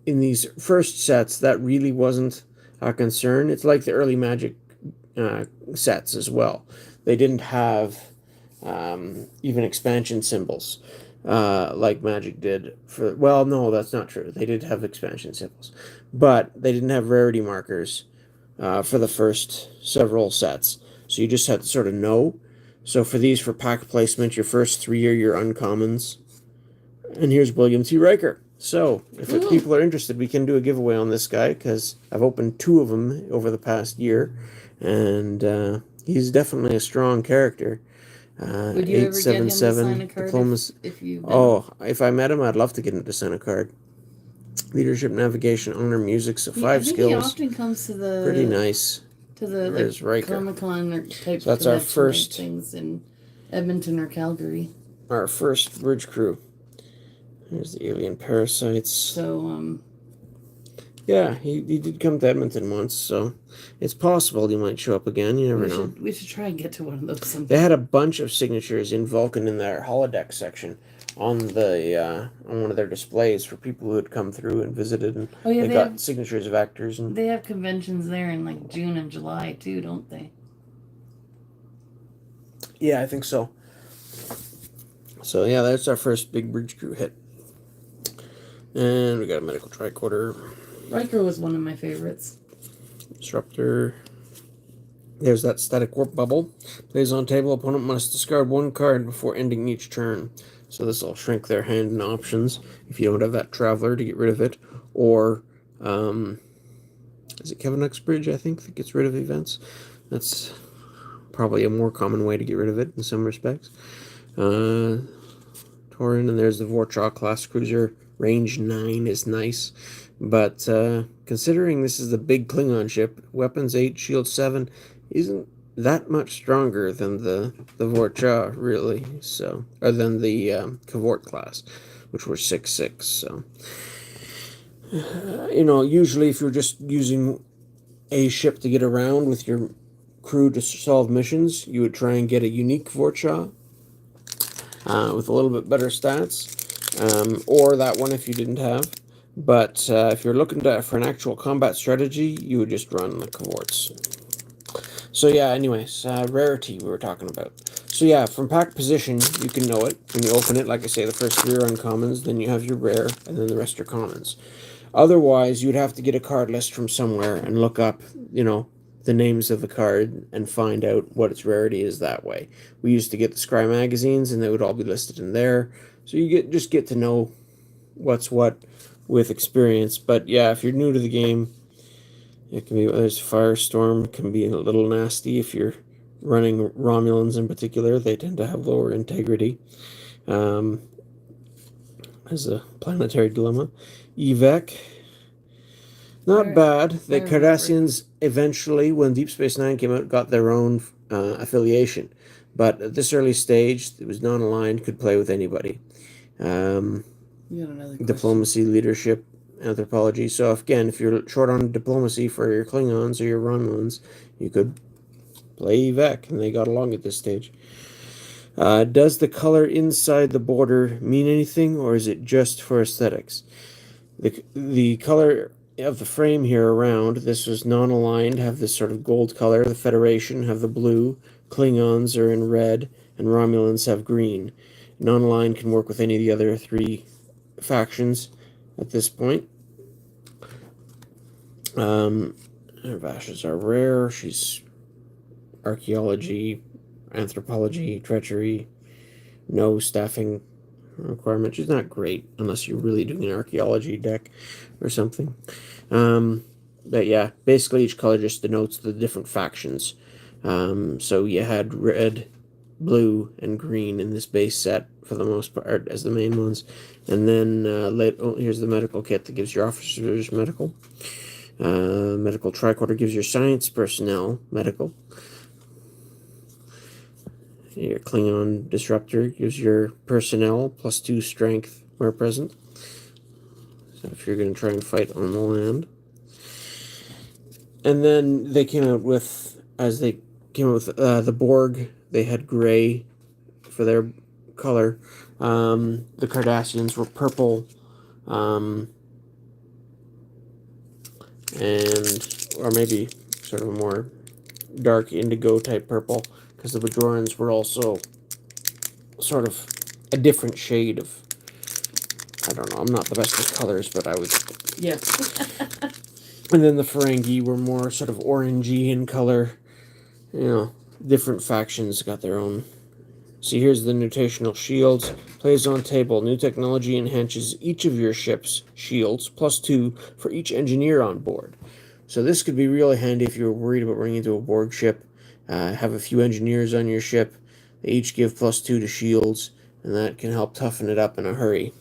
in these first sets, that really wasn't a concern. It's like the early Magic sets as well. They didn't have even expansion symbols like Magic did. Well, no, that's not true. They did have expansion symbols, but they didn't have rarity markers for the first several sets. So you just had to sort of know. So for these, for pack placement, your first 3 are your uncommons. And here's William T. Riker. So if people are interested, we can do a giveaway on this guy, because I've opened 2 of them over the past year. And he's definitely a strong character. Would you ever get him to sign a card diplomas. if you... If I met him, I'd love to get him to sign a card. Leadership, navigation, honor, music, so 5 skills. He often comes to the... Pretty nice. To the Comic-Con or type so that's our first things in Edmonton or Calgary. Our first bridge crew. Here's the alien parasites. So, yeah, he did come to Edmonton once, so it's possible he might show up again. You never know. We should try and get to one of those sometime. They had a bunch of signatures in Vulcan in their holodeck section on the on one of their displays for people who had come through and visited, and they got signatures of actors. And they have conventions there in like June and July too, don't they? Yeah, I think so. So yeah, that's our first big bridge crew hit. And we got a medical tricorder. Riker was one of my favorites. Disruptor. There's that static warp bubble. Plays on table. Opponent must discard 1 card before ending each turn. So this will shrink their hand in options if you don't have that Traveler to get rid of it. Or, is it Kevin Uxbridge, I think, that gets rid of events? That's probably a more common way to get rid of it in some respects. Taurin, and there's the Vorcha class cruiser. Range 9 is nice. But considering this is the big Klingon ship, weapons 8, shield 7 isn't that much stronger than the Vorcha, really. So, or than the Cavort class, which were 6/6. So, usually if you're just using a ship to get around with your crew to solve missions, you would try and get a unique Vorcha with a little bit better stats, or that one if you didn't have. But if you're looking for an actual combat strategy, you would just run the Cavorts. So yeah, anyways, rarity we were talking about. So yeah, from pack position, you can know it. When you open it, like I say, the first 3 are uncommons, then you have your rare, and then the rest are commons. Otherwise, you'd have to get a card list from somewhere and look up, the names of the card and find out what its rarity is that way. We used to get the Scry magazines, and they would all be listed in there, so you just get to know what's what with experience. But yeah, if you're new to the game, it can be, there's Firestorm can be a little nasty if you're running Romulans in particular. They tend to have lower integrity. As a planetary dilemma. Evec, not bad. The Cardassians eventually, when Deep Space Nine came out, got their own affiliation. But at this early stage, it was non-aligned, could play with anybody. Diplomacy, leadership, anthropology. So if you're short on diplomacy for your Klingons or your Romulans, you could play Evec, and they got along at this stage. Does the color inside the border mean anything, or is it just for aesthetics? The color of the frame here around, this was non-aligned, have this sort of gold color. The Federation have the blue. Klingons are in red, and Romulans have green. Non-aligned can work with any of the other three factions at this point. Vashes are rare. She's archaeology, anthropology, treachery, no staffing requirement. She's not great unless you're really doing an archaeology deck or something. But yeah, basically each color just denotes the different factions. So you had red, blue, and green in this base set for the most part as the main ones. And then here's the medical kit that gives your officers medical. Medical tricorder gives your science personnel medical. Your Klingon disruptor gives your personnel +2 strength where present. So if you're going to try and fight on the land. And then they came out with, the Borg, they had gray for their color. The Cardassians were purple, or maybe sort of a more dark indigo type purple, because the Bajorans were also sort of a different shade of, I don't know, I'm not the best with colors, but I would... Yeah. And then the Ferengi were more sort of orangey in color. Different factions got their own. See, here's the notational shields. Plays on table. New technology enhances each of your ship's shields, +2 for each engineer on board. So this could be really handy if you're worried about running into a Borg ship. Have a few engineers on your ship. They each give +2 to shields, and that can help toughen it up in a hurry.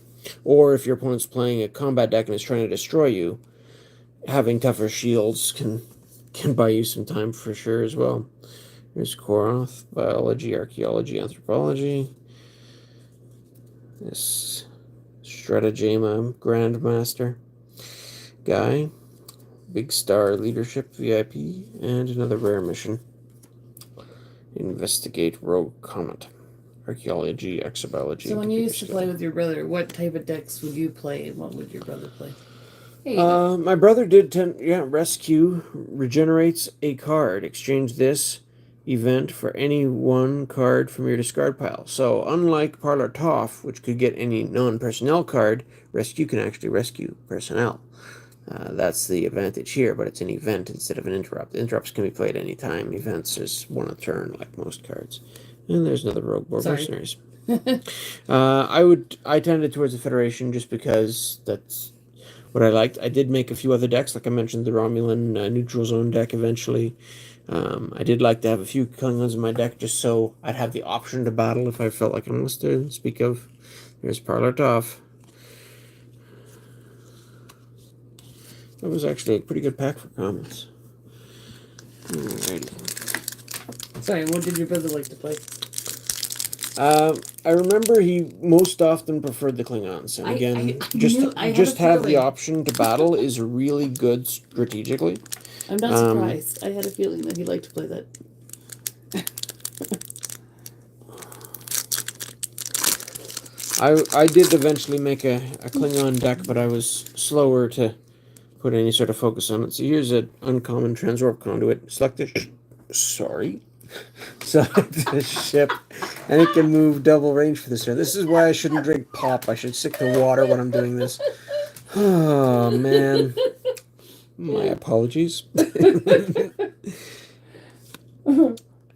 Or if your opponent's playing a combat deck and is trying to destroy you, having tougher shields can buy you some time for sure as well. Here's Koroth, biology, archaeology, anthropology. This Stratagema Grandmaster guy. Big Star Leadership VIP, and another rare mission. Investigate Rogue Comet. Archaeology, exobiology. So when you used to play with your brother, what type of decks would you play, and what would your brother play? My brother did rescue, regenerates a card. Exchange this event for any one card from your discard pile. So unlike Parlor Toff, which could get any non-personnel card, rescue can actually rescue personnel. That's the advantage here, but it's an event instead of an interrupt. Interrupts can be played anytime. Events is one a turn, like most cards. And there's another Rogue Board Mercenaries. I tended towards the Federation just because that's what I liked. I did make a few other decks, like I mentioned, the Romulan Neutral Zone deck eventually. I did like to have a few Klingons in my deck just so I'd have the option to battle if I felt like I must to speak of. There's Parlor Toff. That was actually a pretty good pack for comments. Alrighty. Sorry, what did your brother like to play? I remember he most often preferred the Klingons, and again, just have the option to battle is really good strategically. I'm not surprised. I had a feeling that he liked to play that. I did eventually make a Klingon deck, but I was slower to put any sort of focus on it. So here's an uncommon transwarp conduit. Select the select the ship, and it can move double range for this turn. This is why I shouldn't drink pop. I should stick to water when I'm doing this. Oh, man. My apologies.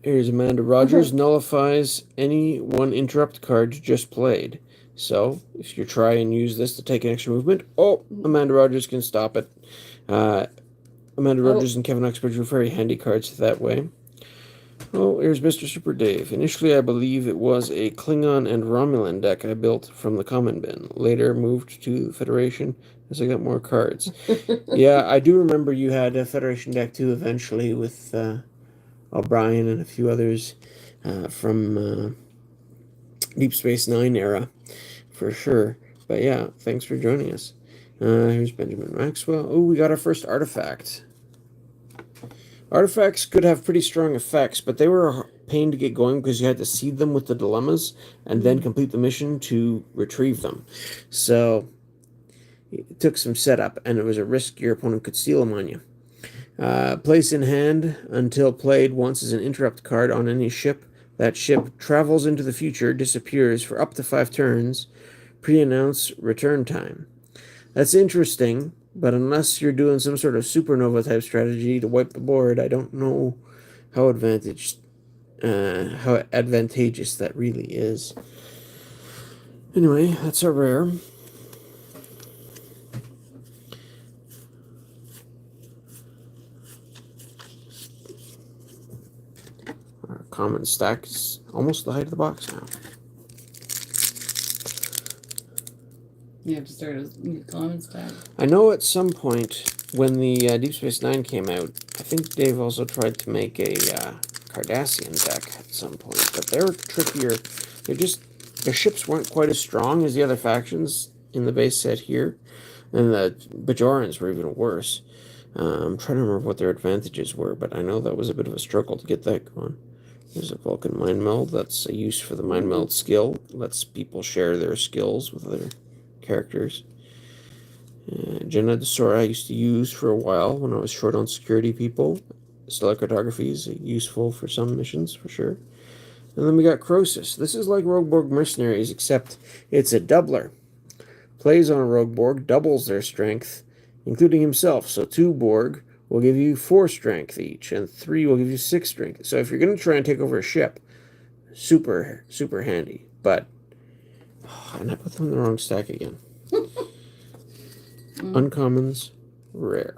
Here's Amanda Rogers. Nullifies any one interrupt card you just played. So, if you try and use this to take an extra movement, Amanda Rogers can stop it. Amanda Rogers and Kevin Uxbridge were very handy cards that way. Oh, here's Mr. Super Dave. Initially, I believe it was a Klingon and Romulan deck I built from the common bin. Later, moved to Federation as I got more cards. Yeah, I do remember you had a Federation deck too eventually with O'Brien and a few others from Deep Space Nine era, for sure. But yeah, thanks for joining us. Here's Benjamin Maxwell. Oh, we got our first artifact. Artifacts could have pretty strong effects, but they were a pain to get going because you had to seed them with the dilemmas and then complete the mission to retrieve them. So it took some setup, and it was a risk your opponent could steal them on you. Place in hand until played once as an interrupt card on any ship. That ship travels into the future, disappears for up to 5 turns, pre-announce return time. That's interesting, but unless you're doing some sort of supernova type strategy to wipe the board, I don't know how advantageous that really is. Anyway, that's a rare. Our common stack is almost the height of the box now. You have to start a new common stack. I know at some point when the Deep Space Nine came out, I think Dave also tried to make a Cardassian deck at some point, but they were trickier. Their ships weren't quite as strong as the other factions in the base set here, and the Bajorans were even worse. I'm trying to remember what their advantages were, but I know that was a bit of a struggle to get that going. There's a Vulcan Mind Meld. That's a use for the Mind Meld skill. Lets people share their skills with other characters. Jenna Desora I used to use for a while when I was short on security people. Stellar Cartography is useful for some missions, for sure. And then we got Croesus. This is like Rogueborg Mercenaries, except it's a doubler. Plays on a Rogueborg, doubles their strength, including himself. So 2 Borg will give you 4 strength each, and 3 will give you 6 strength. So if you're going to try and take over a ship, super, super handy. But, and I put them in the wrong stack again. Uncommons, rare.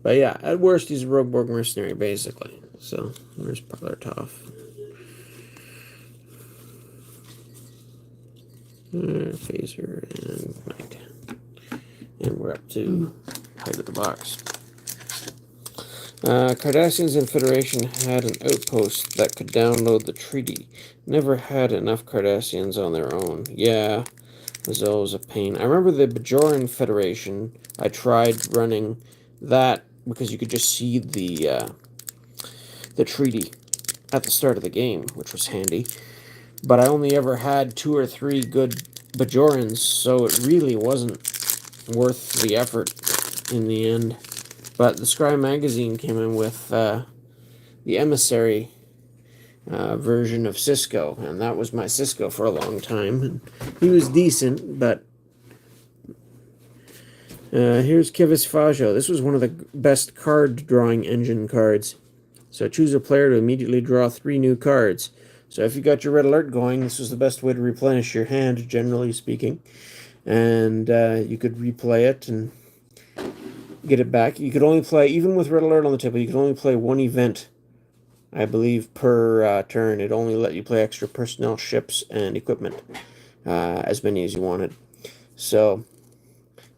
But yeah, at worst, he's a Rogueborg mercenary, basically. So, there's Parlartov. Phaser and Knight. And we're up to height of the box. Cardassians and Federation had an outpost that could download the treaty. Never had enough Cardassians on their own. Yeah, it was always a pain. I remember the Bajoran Federation. I tried running that because you could just see the treaty at the start of the game, which was handy. But I only ever had 2 or 3 good Bajorans, so it really wasn't worth the effort in the end. But the Scry magazine came in with the Emissary version of Cisco, and that was my Cisco for a long time. And he was decent, but here's Kivas Fajo. This was one of the best card drawing engine cards. So choose a player to immediately draw 3 new cards. So if you got your red alert going, this was the best way to replenish your hand, generally speaking. And you could replay it and get it back. You could only play, even with red alert on the table, you could only play 1 event, I believe, per turn. It only let you play extra personnel, ships, and equipment, as many as you wanted. So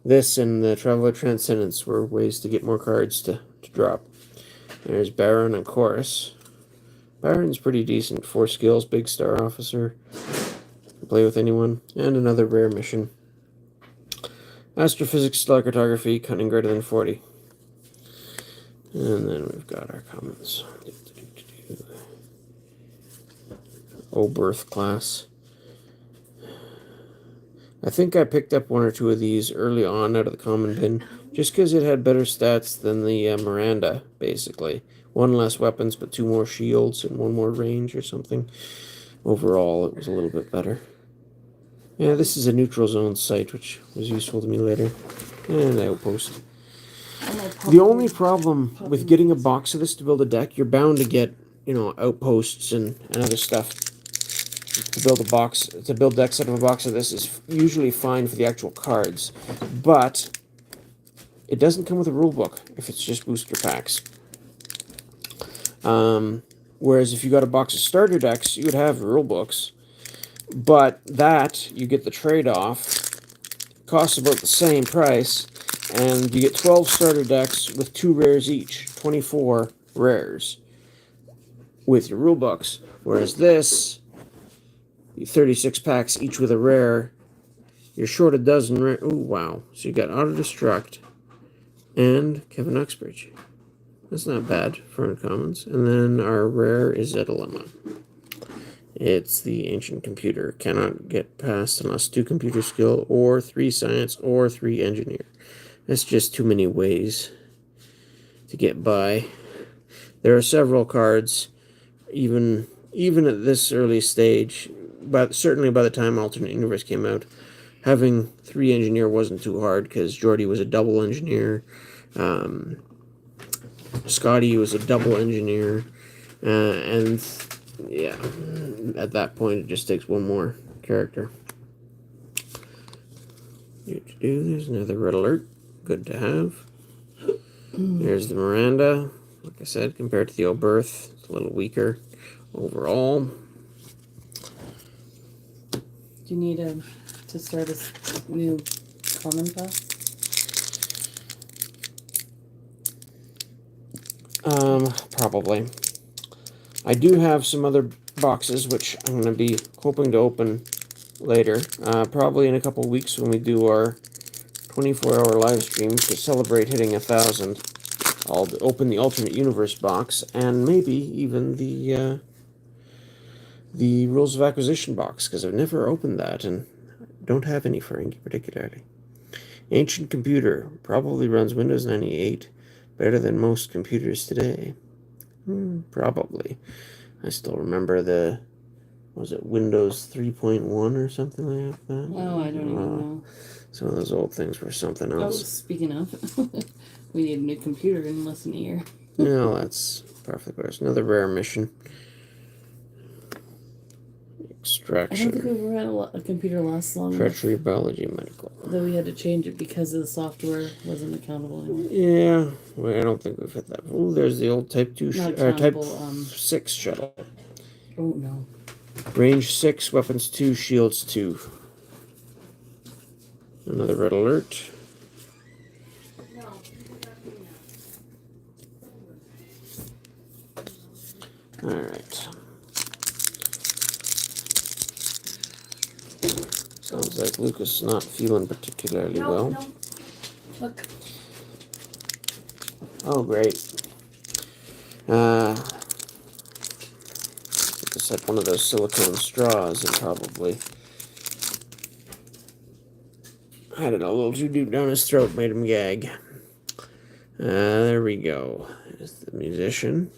this and the Traveler Transcendence were ways to get more cards to drop. There's Baron and Chorus. Baron's pretty decent. 4 skills, big star officer. Play with anyone. And another rare mission. Astrophysics, stellar cartography, cunning greater than 40. And then we've got our comments. Oberth class. I think I picked up 1 or 2 of these early on out of the common bin, just because it had better stats than the Miranda, basically. 1 less weapons, but 2 more shields and 1 more range or something. Overall, it was a little bit better. Yeah, this is a neutral zone site, which was useful to me later. And outpost. The only problem with getting a box of this to build a deck, you're bound to get, outposts and other stuff. To build decks out of a box of this is usually fine for the actual cards, but it doesn't come with a rule book if it's just booster packs. Whereas if you got a box of starter decks, you would have rule books, but that you get the trade-off, costs about the same price, and you get 12 starter decks with 2 rares each, 24 rares with your rule books. Whereas this, 36 packs each with a rare, you're short a dozen rare. Oh wow! So you got Auto Destruct and Kevin Uxbridge. That's not bad for uncommons. And then our rare is a dilemma. It's the Ancient Computer. Cannot get past unless 2 computer skill, or 3 science, or 3 engineer. That's just too many ways to get by. There are several cards, even at this early stage, but certainly by the time Alternate Universe came out, having 3 engineer wasn't too hard, because Jordy was a double engineer. Scotty was a double engineer, and yeah, at that point it just takes one more character. There's another red alert. Good to have. There's the Miranda. Like I said, compared to the Oberth, it's a little weaker overall. Do you need to start a new common pass? Probably. I do have some other boxes which I'm going to be hoping to open later. Probably in a couple weeks when we do our 24-hour live stream to celebrate hitting 1,000. I'll open the Alternate Universe box and maybe even the Rules of Acquisition box, because I've never opened that and don't have any Ferengi particularly. Ancient Computer probably runs Windows 98 better than most computers today. Probably. I still remember was it Windows 3.1 or something like that? Oh, I don't even know. Some of those old things were something else. Oh, speaking of, we need a new computer in less than a year. No, that's perfect. There's another rare mission. Extraction. I don't think we've ever had a computer last long Treachery, biology, medical. Though we had to change it because the software wasn't accountable anymore. Yeah, well, I don't think we've hit that. Oh, there's the old Type 2 Type 6 shuttle. Oh no. Range 6, weapons 2, shields 2. Another red alert. Alright. Sounds like Lucas is not feeling particularly well. No. Look. Oh, great. Just had one of those silicone straws and probably had it a little too deep down his throat, made him gag. There we go. There's the musician.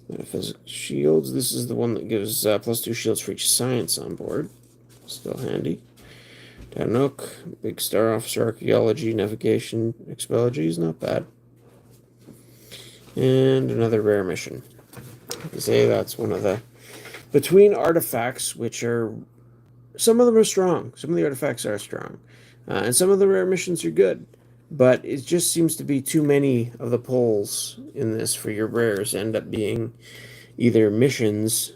Metaphysical shields. This is the one that gives +2 shields for each science on board. Still handy. Tanuk, Big Star Officer, Archaeology, Navigation, Expellogy is not bad. And another rare mission. Like I say, that's one of the... Between artifacts, which are... Some of them are strong. Some of the artifacts are strong. And some of the rare missions are good. But it just seems to be too many of the pulls in this for your rares end up being either missions,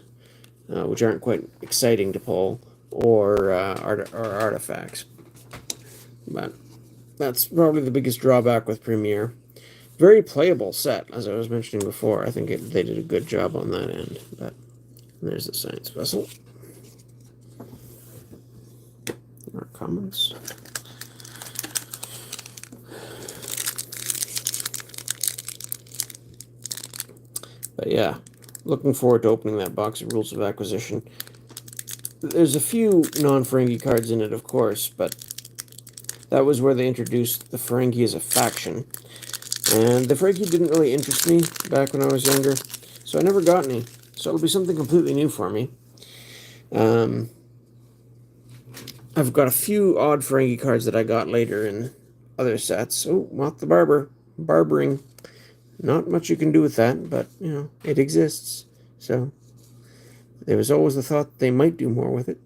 which aren't quite exciting to pull, or artifacts. But that's probably the biggest drawback with Premiere. Very playable set, as I was mentioning before. I think they did a good job on that end. But there's the science vessel. Our comments. But yeah, looking forward to opening that box of Rules of Acquisition. There's a few non-Ferengi cards in it, of course, but that was where they introduced the Ferengi as a faction. And the Ferengi didn't really interest me back when I was younger, so I never got any. So it'll be something completely new for me. I've got a few odd Ferengi cards that I got later in other sets. Oh, Moth the Barber. Barbering. Not much you can do with that, but, you know, it exists. So, there was always the thought they might do more with it.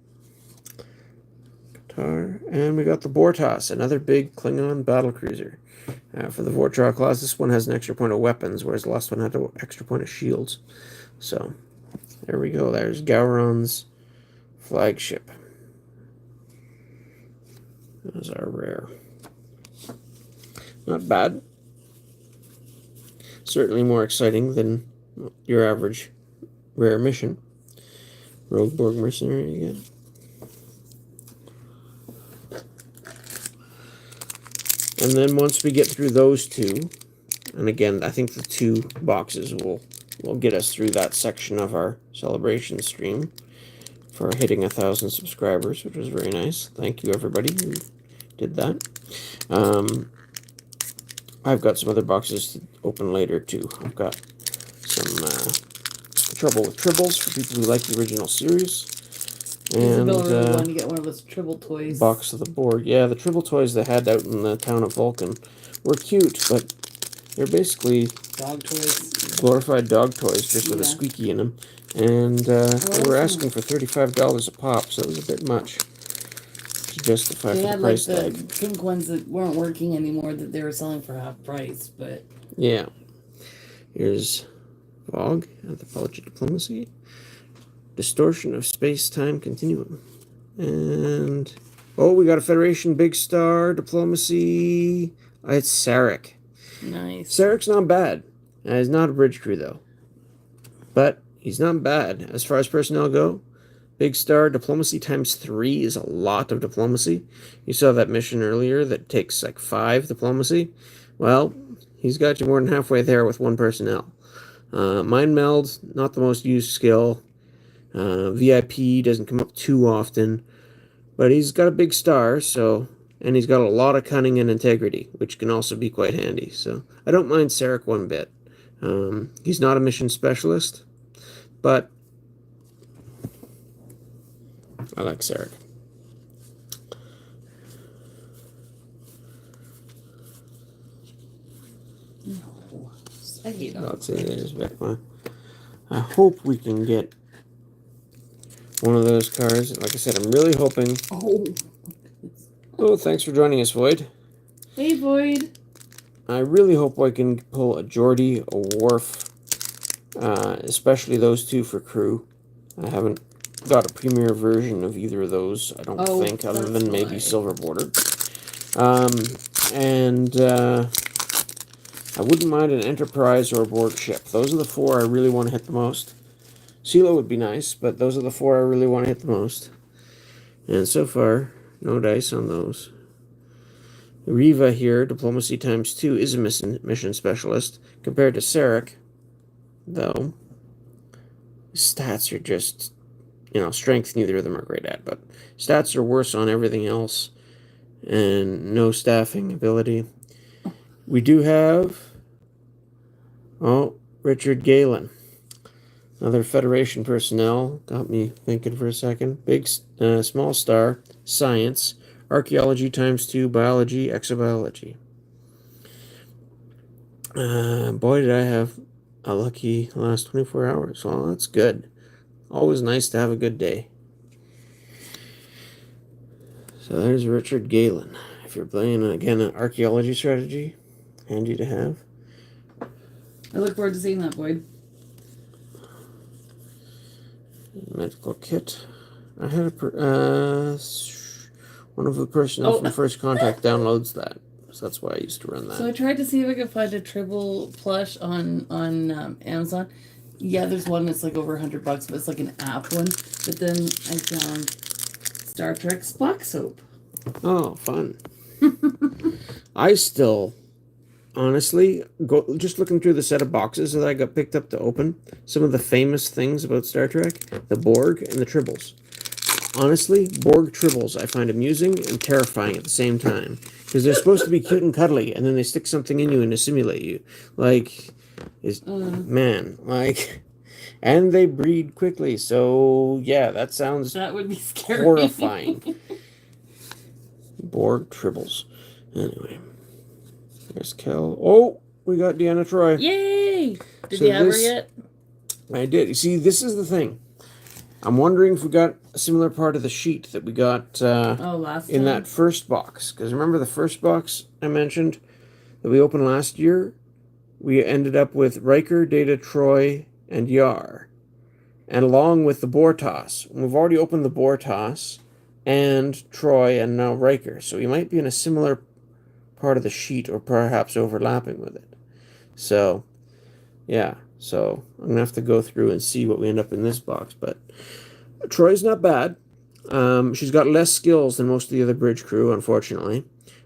Qatar. And we got the Bortas, another big Klingon battlecruiser. For the Vortra class, this one has an extra point of weapons, whereas the last one had an extra point of shields. So, there we go. There's Gowron's flagship. Those are rare. Not bad. Certainly more exciting than your average rare mission. Rogueborg Mercenary again. And then once we get through those two, and again, I think the 2 boxes will get us through that section of our celebration stream for hitting 1,000 subscribers, which was very nice. Thank you, everybody who did that. I've got some other boxes to open later, too. I've got some Trouble with Tribbles for people who like the original series. And Isabel really wanted to get one of those Tribble toys. Box of the Borg. Yeah, the Tribble toys they had out in the town of Vulcan were cute, but they're basically dog toys. Glorified dog toys, just with a squeaky in them. And they were asking for $35 a pop, so it was a bit much to justify for the price tag. They had like the pink ones that weren't working anymore that they were selling for half price, but... Yeah. Here's Vogue, Anthropology Diplomacy. Distortion of Space-Time Continuum. And... oh, we got a Federation Big Star Diplomacy. It's Sarek. Nice. Sarek's not bad. He's not a bridge crew, though. But he's not bad. As far as personnel go, Big Star Diplomacy times 3 is a lot of diplomacy. You saw that mission earlier that takes like 5 diplomacy. Well, he's got you more than halfway there with 1 personnel. Mind Meld, not the most used skill. VIP doesn't come up too often. But he's got a big star, so... and he's got a lot of cunning and integrity, which can also be quite handy. So I don't mind Sarek one bit. He's not a mission specialist, but I like Sarek. No, I hate them. Let's see, there's Vecma. I hope we can get one of those cards. Like I said, I'm really hoping... oh, thanks for joining us, Void. Hey, Void. I really hope I can pull a Geordie, a Worf, especially those 2 for crew. I haven't got a premier version of either of those, I don't think, other than maybe Silver Border. I wouldn't mind an Enterprise or a Borg ship. Those are the 4 I really want to hit the most. Silo would be nice, but those are the 4 I really want to hit the most. And so far, no dice on those. Riva here, Diplomacy times 2, is a mission specialist. Compared to Sarek, though, stats are just, strength neither of them are great at, but stats are worse on everything else. And no staffing ability. We do have, Richard Galen. Another Federation personnel. Got me thinking for a second. Big, small star, science. Archaeology times 2, biology, exobiology. Boy, did I have a lucky last 24 hours. Well, that's good. Always nice to have a good day. So there's Richard Galen. If you're playing, again, an archaeology strategy, handy to have. I look forward to seeing that, Boyd. Medical kit. I had one of the personnel from First Contact downloads that, so that's why I used to run that. So I tried to see if I could find a Tribble plush on Amazon. Yeah, there's one that's like over $100, but it's like an app one. But then I found Star Trek Spock soap. Oh, fun! I still, honestly, just looking through the set of boxes that I got picked up to open. Some of the famous things about Star Trek: the Borg and the Tribbles. Honestly, Borg Tribbles I find amusing and terrifying at the same time. Because they're supposed to be cute and cuddly, and then they stick something in you and to simulate you. And they breed quickly, so yeah, that sounds That would be scary. horrifying. Borg tribbles. Anyway, there's Kel. Oh, we got Deanna Troy. Yay! Did So you have her this- yet? I did. You see, this is the thing. I'm wondering if we got a similar part of the sheet that we got Last in time? that first box. Because remember the first box I mentioned that we opened last year? We ended up with Riker, Data, Troy, and Yar. And along with the Bortos. We've already opened the Bortos and Troy and now Riker. So we might be in a similar part of the sheet or perhaps overlapping with it. So, yeah. So I'm going to have to go through and see what we end up in this box. But Troy's not bad. She's got less skills than most of the other bridge crew, unfortunately.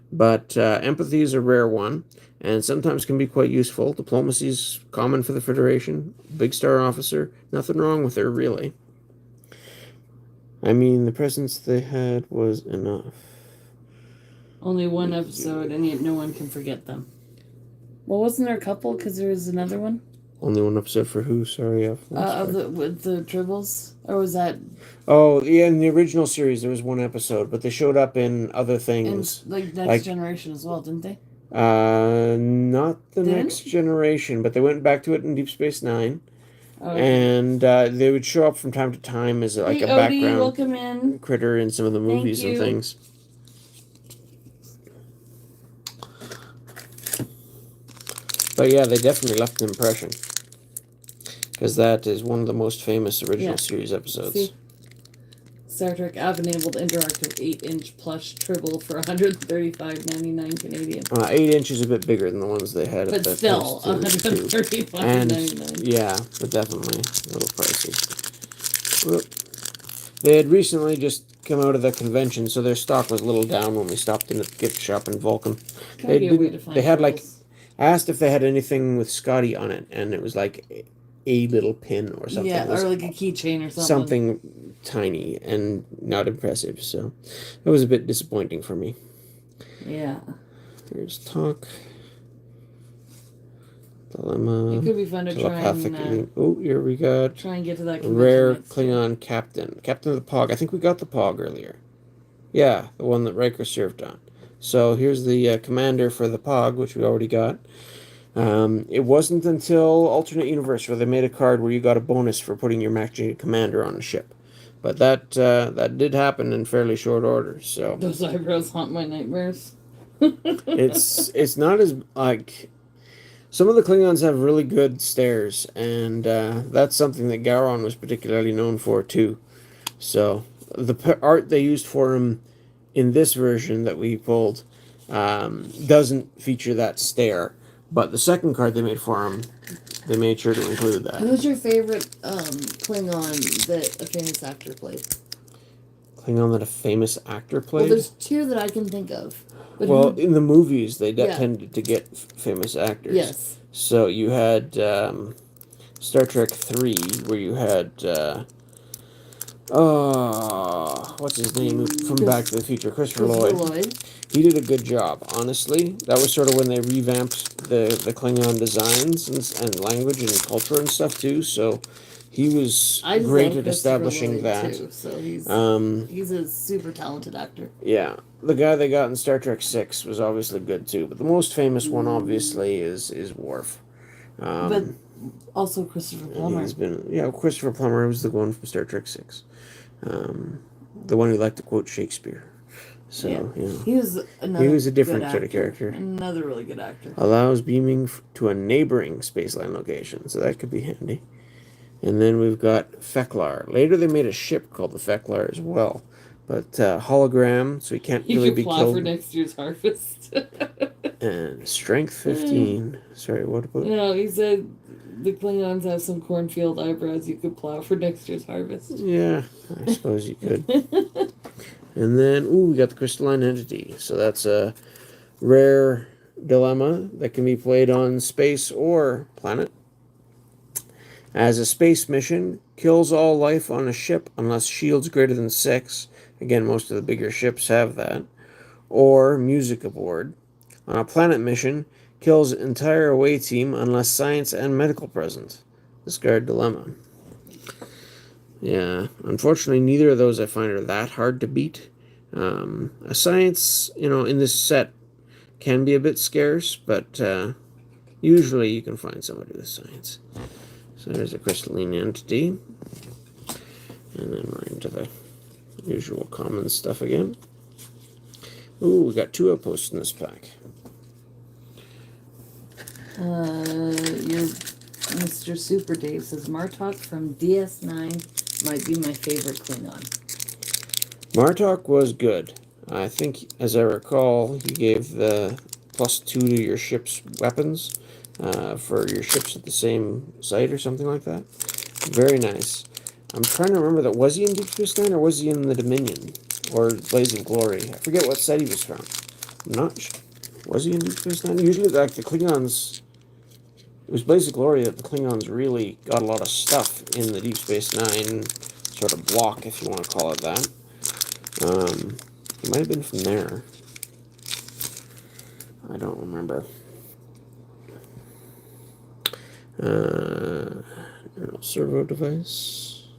But empathy is a rare one, and sometimes can be quite useful. Diplomacy's common for the Federation. Big Star Officer, nothing wrong with her, really. I mean, the presence they had was enough. Only one episode, and yet no one can forget them. Well, wasn't there a couple? Because there was another one. Only one episode for who? Sorry, With the Tribbles, or was that? Oh, yeah, in the original series there was one episode, but they showed up in other things. And Next Generation as well, didn't they? Not the Didn't? Next Generation, but they went back to it in Deep Space Nine, Okay. and they would show up from time to time as like Hey, a Odie, background welcome in. critter in some of the movies and you. things. But yeah, they definitely left an impression. Because that is one of the most famous original series episodes. See? Star Trek App-enabled interactive 8-inch plush Tribble for $135.99 Canadian. 8 inches is a bit bigger than the ones they had. But at still, that $135.99. Yeah, but definitely a little pricey. Whoop. They had recently just come out of the convention, so their stock was a little down when we stopped in at the gift shop in Vulcan. Gotta be a way to find They had like, Tribbles. I asked if they had anything with Scotty on it, and it was like a little pin or something. Yeah, It was or like a keychain or something. something tiny and not impressive, so it was a bit disappointing for me. Yeah. Here's Talk. Dilemma. It could be fun to try and oh, here we got try and get to that convention rare next year. Klingon captain. Captain of the Pog. I think we got the Pog earlier. Yeah, the one that Riker served on. So here's the commander for the Pog, which we already got. It wasn't until Alternate Universe where they made a card where you got a bonus for putting your matching commander on a ship. But that did happen in fairly short order. So Those eyebrows haunt my nightmares. it's not as like some of the Klingons have really good stares, and that's something that Gowron was particularly known for too. So the art they used for him in this version that we pulled doesn't feature that stare, but the second card they made for him, they made sure to include that. Who's your favorite Klingon that a famous actor played? Klingon that a famous actor Well, played? there's two that I can think of. But Well, who- in the movies, they Yeah. tended to get famous actors. yes. So you had Star Trek 3, where you had what's his name from Back to the Future, Christopher Lloyd. He did a good job, honestly. That was sort of when they revamped the Klingon designs and language and culture and stuff too. So he was I just great love at Christopher establishing Lloyd, that. too, so he's a super talented actor. Yeah, the guy they got in Star Trek 6 was obviously good too, but the most famous one obviously is Worf. But also Christopher Plummer. He's been Christopher Plummer was the one from Star Trek 6, the one who liked to quote Shakespeare. So He was a different good sort of actor. character. Another really good actor. Allows beaming to a neighboring spaceline location, so that could be handy. And then we've got Feklar. Later they made a ship called the Feklar as well, but hologram, so he can't He really could be plow killed. for next year's harvest. And strength 15. Sorry, what about? No, he said the Klingons have some cornfield eyebrows you could plow for next year's harvest. Yeah, I suppose you could. And then, we got the crystalline entity. So that's a rare dilemma that can be played on space or planet. As a space mission, kills all life on a ship unless shields greater than 6. Again, most of the bigger ships have that. Or music aboard. On a planet mission, kills entire away team unless science and medical present. Discard Dilemma. Yeah, unfortunately, neither of those I find are that hard to beat. A science, in this set can be a bit scarce, but usually you can find somebody with science. So there's a crystalline entity. And then we're into the usual common stuff again. Ooh, we got 2 outposts in this pack. Your Mr. Super Dave says Martok from DS9 might be my favorite Klingon. Martok was good. I think, as I recall, he gave the +2 to your ship's weapons for your ships at the same site or something like that. Very nice. I'm trying to remember that. Was he in Deep Space Nine or was he in the Dominion? Or Blaze of Glory? I forget what set he was from. I'm not sure. Was he in Deep Space Nine? Usually, like, the Klingons... It was Blaze of Glory that the Klingons really got a lot of stuff in the Deep Space Nine sort of block, if you want to call it that. It might have been from there. I don't remember. Servo device.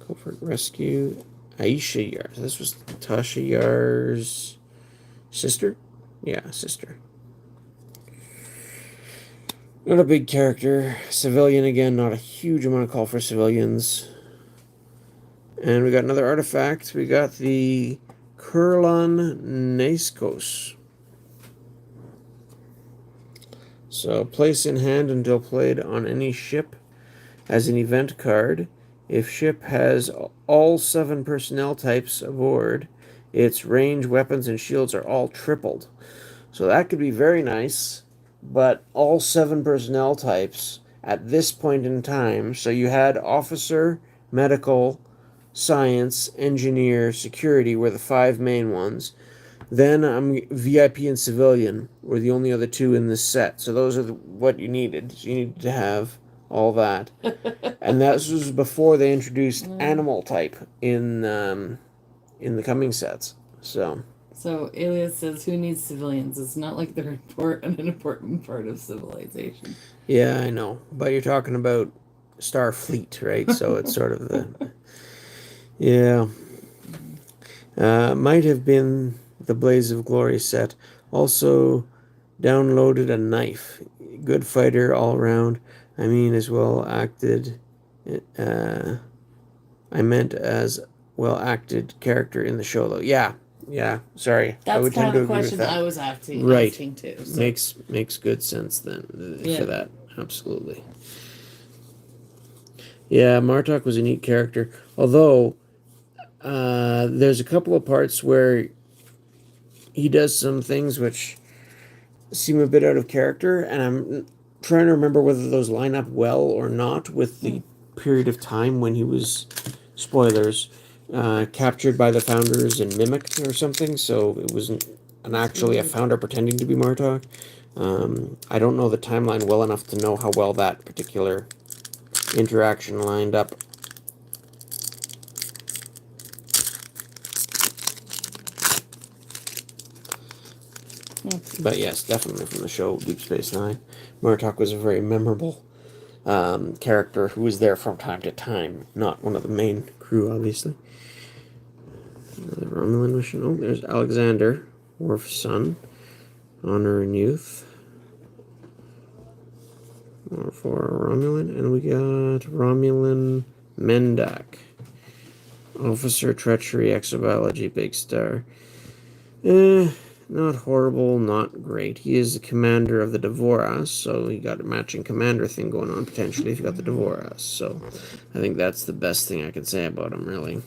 Covert rescue. Aisha Yar. This was Tasha Yar's sister? Yeah, sister. Not a big character. Civilian again, not a huge amount of call for civilians. And we got another artifact. We got the Kurlan Naiskos. So, place in hand until played on any ship as an event card. If ship has all 7 personnel types aboard, its range, weapons, and shields are all tripled. So that could be very nice, but all 7 personnel types at this point in time. So you had officer, medical, science, engineer, security were the 5 main ones. Then VIP and civilian were the only other 2 in this set. So those are what you needed. So you needed to have all that. And that was before they introduced animal type in the coming sets. So Alias says, who needs civilians? It's not like they're an important part of civilization. Yeah, I know. But you're talking about Starfleet, right? So it's sort of the... Yeah. Might have been the Blaze of Glory set. Also downloaded a knife. Good fighter all around. I mean, as well acted. I meant as well acted character in the show, though. Yeah. Sorry. That's I would kind tend to of the agree question with that. I was asking too. So. Makes good sense then for that. Absolutely. Yeah, Martok was a neat character. Although there's a couple of parts where he does some things which seem a bit out of character, and I'm trying to remember whether those line up well or not with the period of time when he was, spoilers, captured by the founders and mimicked or something, so it wasn't actually a founder pretending to be Martok. I don't know the timeline well enough to know how well that particular interaction lined up. But yes, definitely from the show Deep Space Nine. Martok was a very memorable character who was there from time to time. Not one of the main crew, obviously. Another Romulan mission. Oh, there's Alexander, Worf's son. Honor and Youth. For Romulan. And we got Romulan Mendak. Officer, Treachery, Exobiology, Big Star. Not horrible, not great. He is the commander of the Devoras, so he got a matching commander thing going on, potentially, if you got the Devoras. So I think that's the best thing I can say about him, really.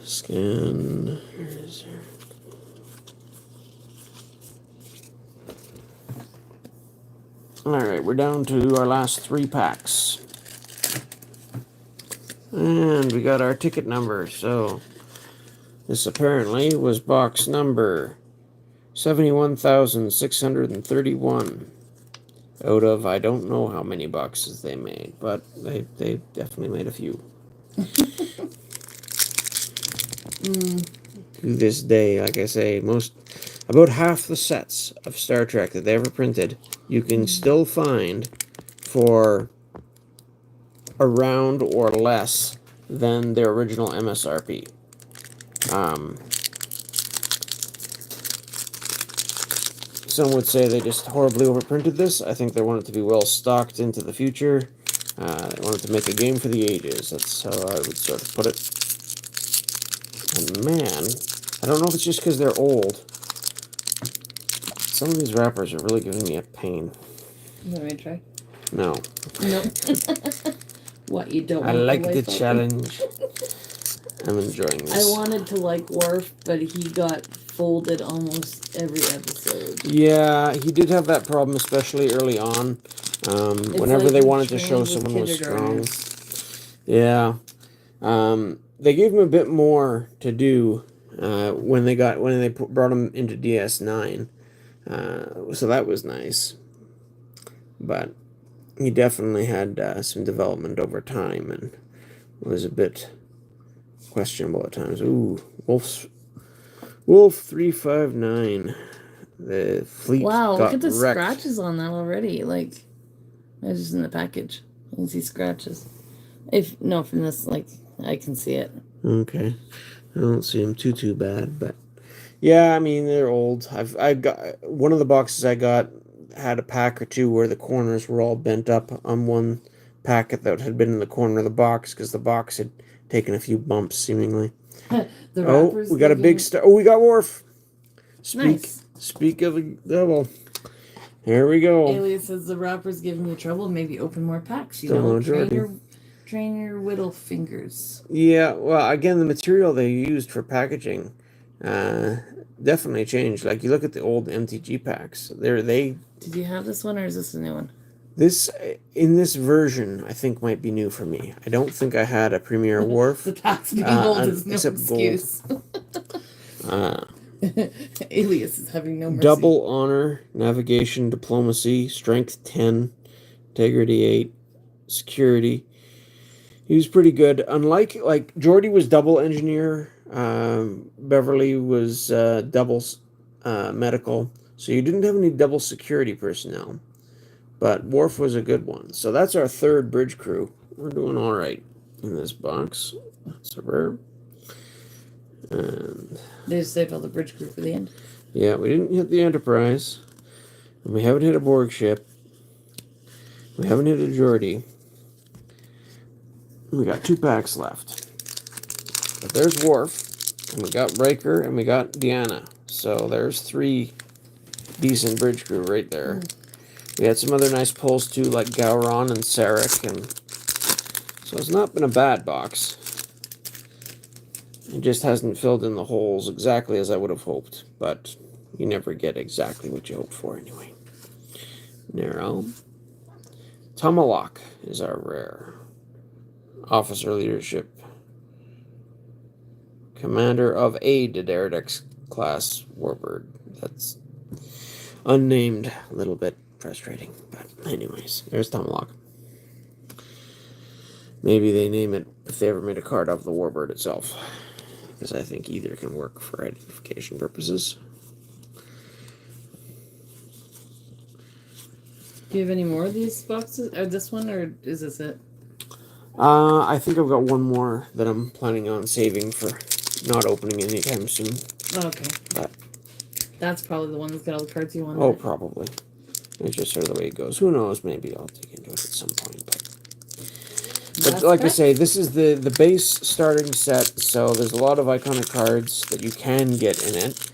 Scan. Alright, we're down to our last 3 packs. And we got our ticket number, so... This apparently was box number 71,631 out of I don't know how many boxes they made, but they definitely made a few. To this day, like I say, about half the sets of Star Trek that they ever printed, you can still find for around or less than their original MSRP. Some would say they just horribly overprinted this. I think they wanted to be well stocked into the future. They wanted to make a game for the ages. That's how I would sort of put it. And man, I don't know if it's just because they're old. Some of these wrappers are really giving me a pain. You want me to try? No. Nope. What, you don't I want like the the life open? challenge. I'm enjoying this. I wanted to like Worf, but he got folded almost every episode. Yeah, he did have that problem, especially early on. Whenever like they he wanted to trained show with someone was strong. kindergartners. Yeah. They gave him a bit more to do when they brought him into DS9. So that was nice. But he definitely had some development over time and was a bit questionable at times. Ooh, Wolf 359. The fleet Wow, got look at the wrecked. scratches on that already. Like, it's just in the package. You can see scratches. From this, like, I can see it. Okay, I don't see them too bad, but yeah, I mean they're old. I got one of the boxes I got had a pack or two where the corners were all bent up on one packet that had been in the corner of the box because the box had taken a few bumps seemingly. We got a big star. Oh, we got Worf. Nice. Speak of the devil. Here we go. Alias says the wrapper's giving you trouble. Maybe open more packs. Train your whittle fingers. Yeah, well, again, the material they used for packaging definitely changed. Like, you look at the old MTG packs. Did you have this one, or is this a new one? This, in this version, I think might be new for me. I don't think I had a Premier Worf. The packs being gold is no excuse. Alias is having no mercy. Double honor, navigation, diplomacy, strength 10, integrity 8, security. He was pretty good. Unlike, like, Geordi was double engineer, Beverly was double medical, so you didn't have any double security personnel. But Worf was a good one. So that's our third bridge crew. We're doing all right in this box. That's a rare. And they just saved all the bridge crew for the end. Yeah, we didn't hit the Enterprise. And we haven't hit a Borg ship. We haven't hit a Geordi. We got 2 packs left. But there's Worf. And we got Riker. And we got Deanna. So there's 3 decent bridge crew right there. We had some other nice pulls too, like Gowron and Sarek, and so it's not been a bad box. It just hasn't filled in the holes exactly as I would have hoped, but you never get exactly what you hope for anyway. Narrow. Tomalak is our rare. Officer leadership. Commander of a Dederidex class warbird. That's unnamed, a little bit frustrating, but anyways, there's Tomalak. Maybe they name it if they ever made a card of the warbird itself, because I think either can work for identification purposes. Do you have any more of these boxes? Or this one, or is this it? I think I've got one more that I'm planning on saving for not opening anytime soon. Okay. But that's probably the one that's got all the cards you want. Oh, probably. It's just sort of the way it goes. Who knows? Maybe I'll take into it at some point. But like I say, this is the base starting set, so there's a lot of iconic cards that you can get in it,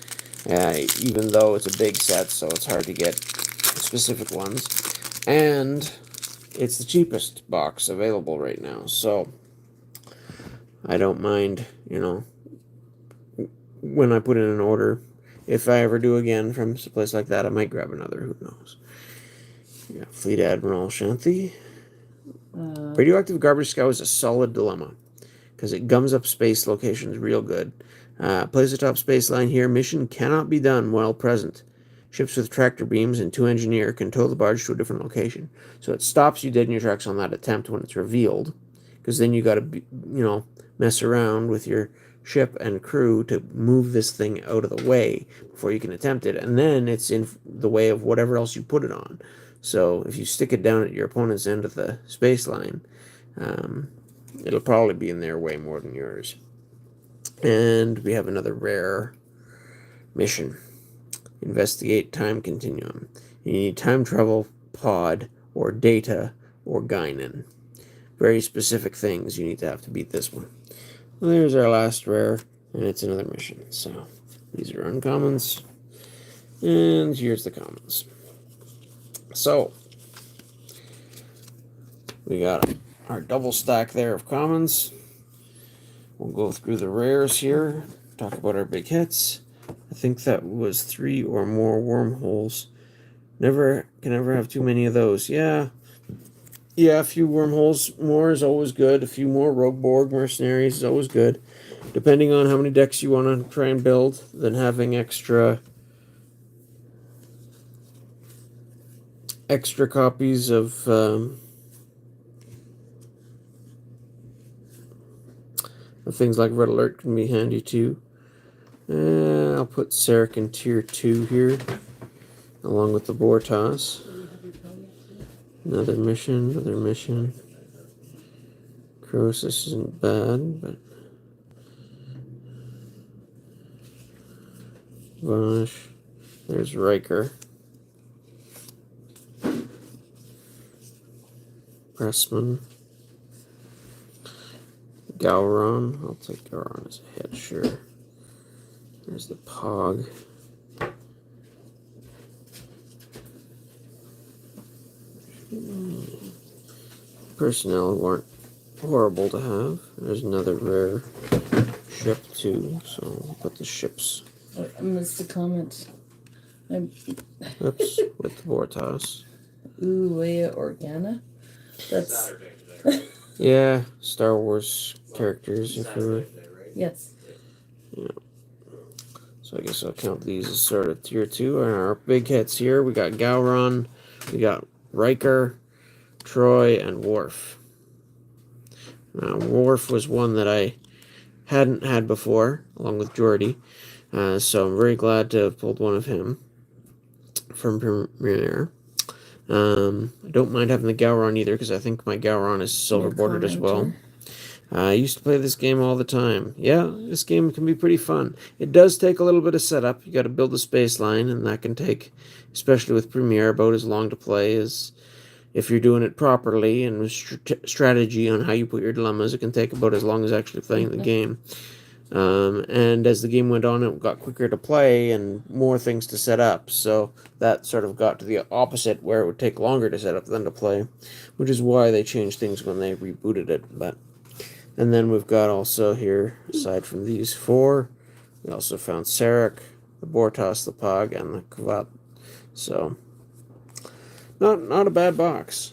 even though it's a big set, so it's hard to get specific ones. And it's the cheapest box available right now, so I don't mind, when I put in an order. If I ever do again from a place like that, I might grab another. Who knows? Yeah, Fleet Admiral Shanthi. Radioactive garbage scow is a solid dilemma because it gums up space locations real good. Plays atop space line here. Mission cannot be done while present. Ships with tractor beams and 2 engineer can tow the barge to a different location. So it stops you dead in your tracks on that attempt when it's revealed, because then you got to, mess around with your ship and crew to move this thing out of the way before you can attempt it, and then it's in the way of whatever else you put it on. So if you stick it down at your opponent's end of the space line, it'll probably be in their way more than yours. And we have another rare mission. Investigate time continuum. You need time travel pod or data or Guinan. Very specific things you need to have to beat this one. Well, there's our last rare, and it's another mission. So these are uncommons, and here's the commons. So we got our double stack there of commons. We'll go through the rares here, talk about our big hits. I think that was 3 or more wormholes. Can never have too many of those. Yeah, a few wormholes more is always good. A few more Rogue Borg mercenaries is always good. Depending on how many decks you want to try and build, then having extra copies of things like Red Alert can be handy too. I'll put Sarek in tier 2 here, along with the Bortas. Another mission. Croesus isn't bad, but Vanish. There's Riker. Pressman. Gowron. I'll take Gowron as a head, sure. There's the Pog. Personnel weren't horrible to have. There's another rare ship too, so we'll put the ships. I missed a comment. Oops, with the Bortas. Ooh, Leia Organa? That's... Yeah, Star Wars characters, if you were. Yes. Yeah. So I guess I'll count these as sort of tier 2. And our big hits here, we got Gowron, we got Riker, Troy, and Worf. Worf was one that I hadn't had before, along with Geordi. So I'm very glad to have pulled one of him from Premiere. I don't mind having the Gowron either, because I think my Gowron is silver bordered as well. I used to play this game all the time. Yeah, this game can be pretty fun. It does take a little bit of setup. You got to build a space line, and that can take, especially with Premiere, about as long to play as if you're doing it properly and with strategy on how you put your dilemmas. It can take about as long as actually playing the game. And as the game went on, it got quicker to play and more things to set up. So that sort of got to the opposite, where it would take longer to set up than to play, which is why they changed things when they rebooted it. And then we've got also here, aside from these 4, we also found Sarek, the Bortas, the Pog, and the Kvat. So not a bad box.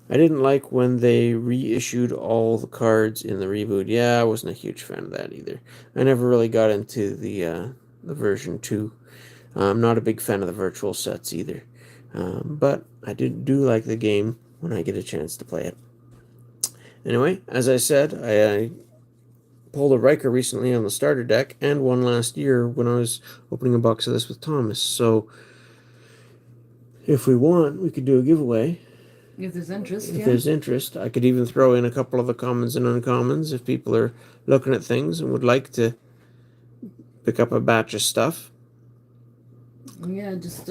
I didn't like when they reissued all the cards in the reboot. Yeah, I wasn't a huge fan of that either. I never really got into the version 2. I'm not a big fan of the virtual sets either. But I do like the game when I get a chance to play it. Anyway, as I said, I pulled a Riker recently on the starter deck, and one last year when I was opening a box of this with Thomas. So if we want, we could do a giveaway. If there's interest, If there's interest, I could even throw in a couple of the commons and uncommons if people are looking at things and would like to pick up a batch of stuff. Yeah, just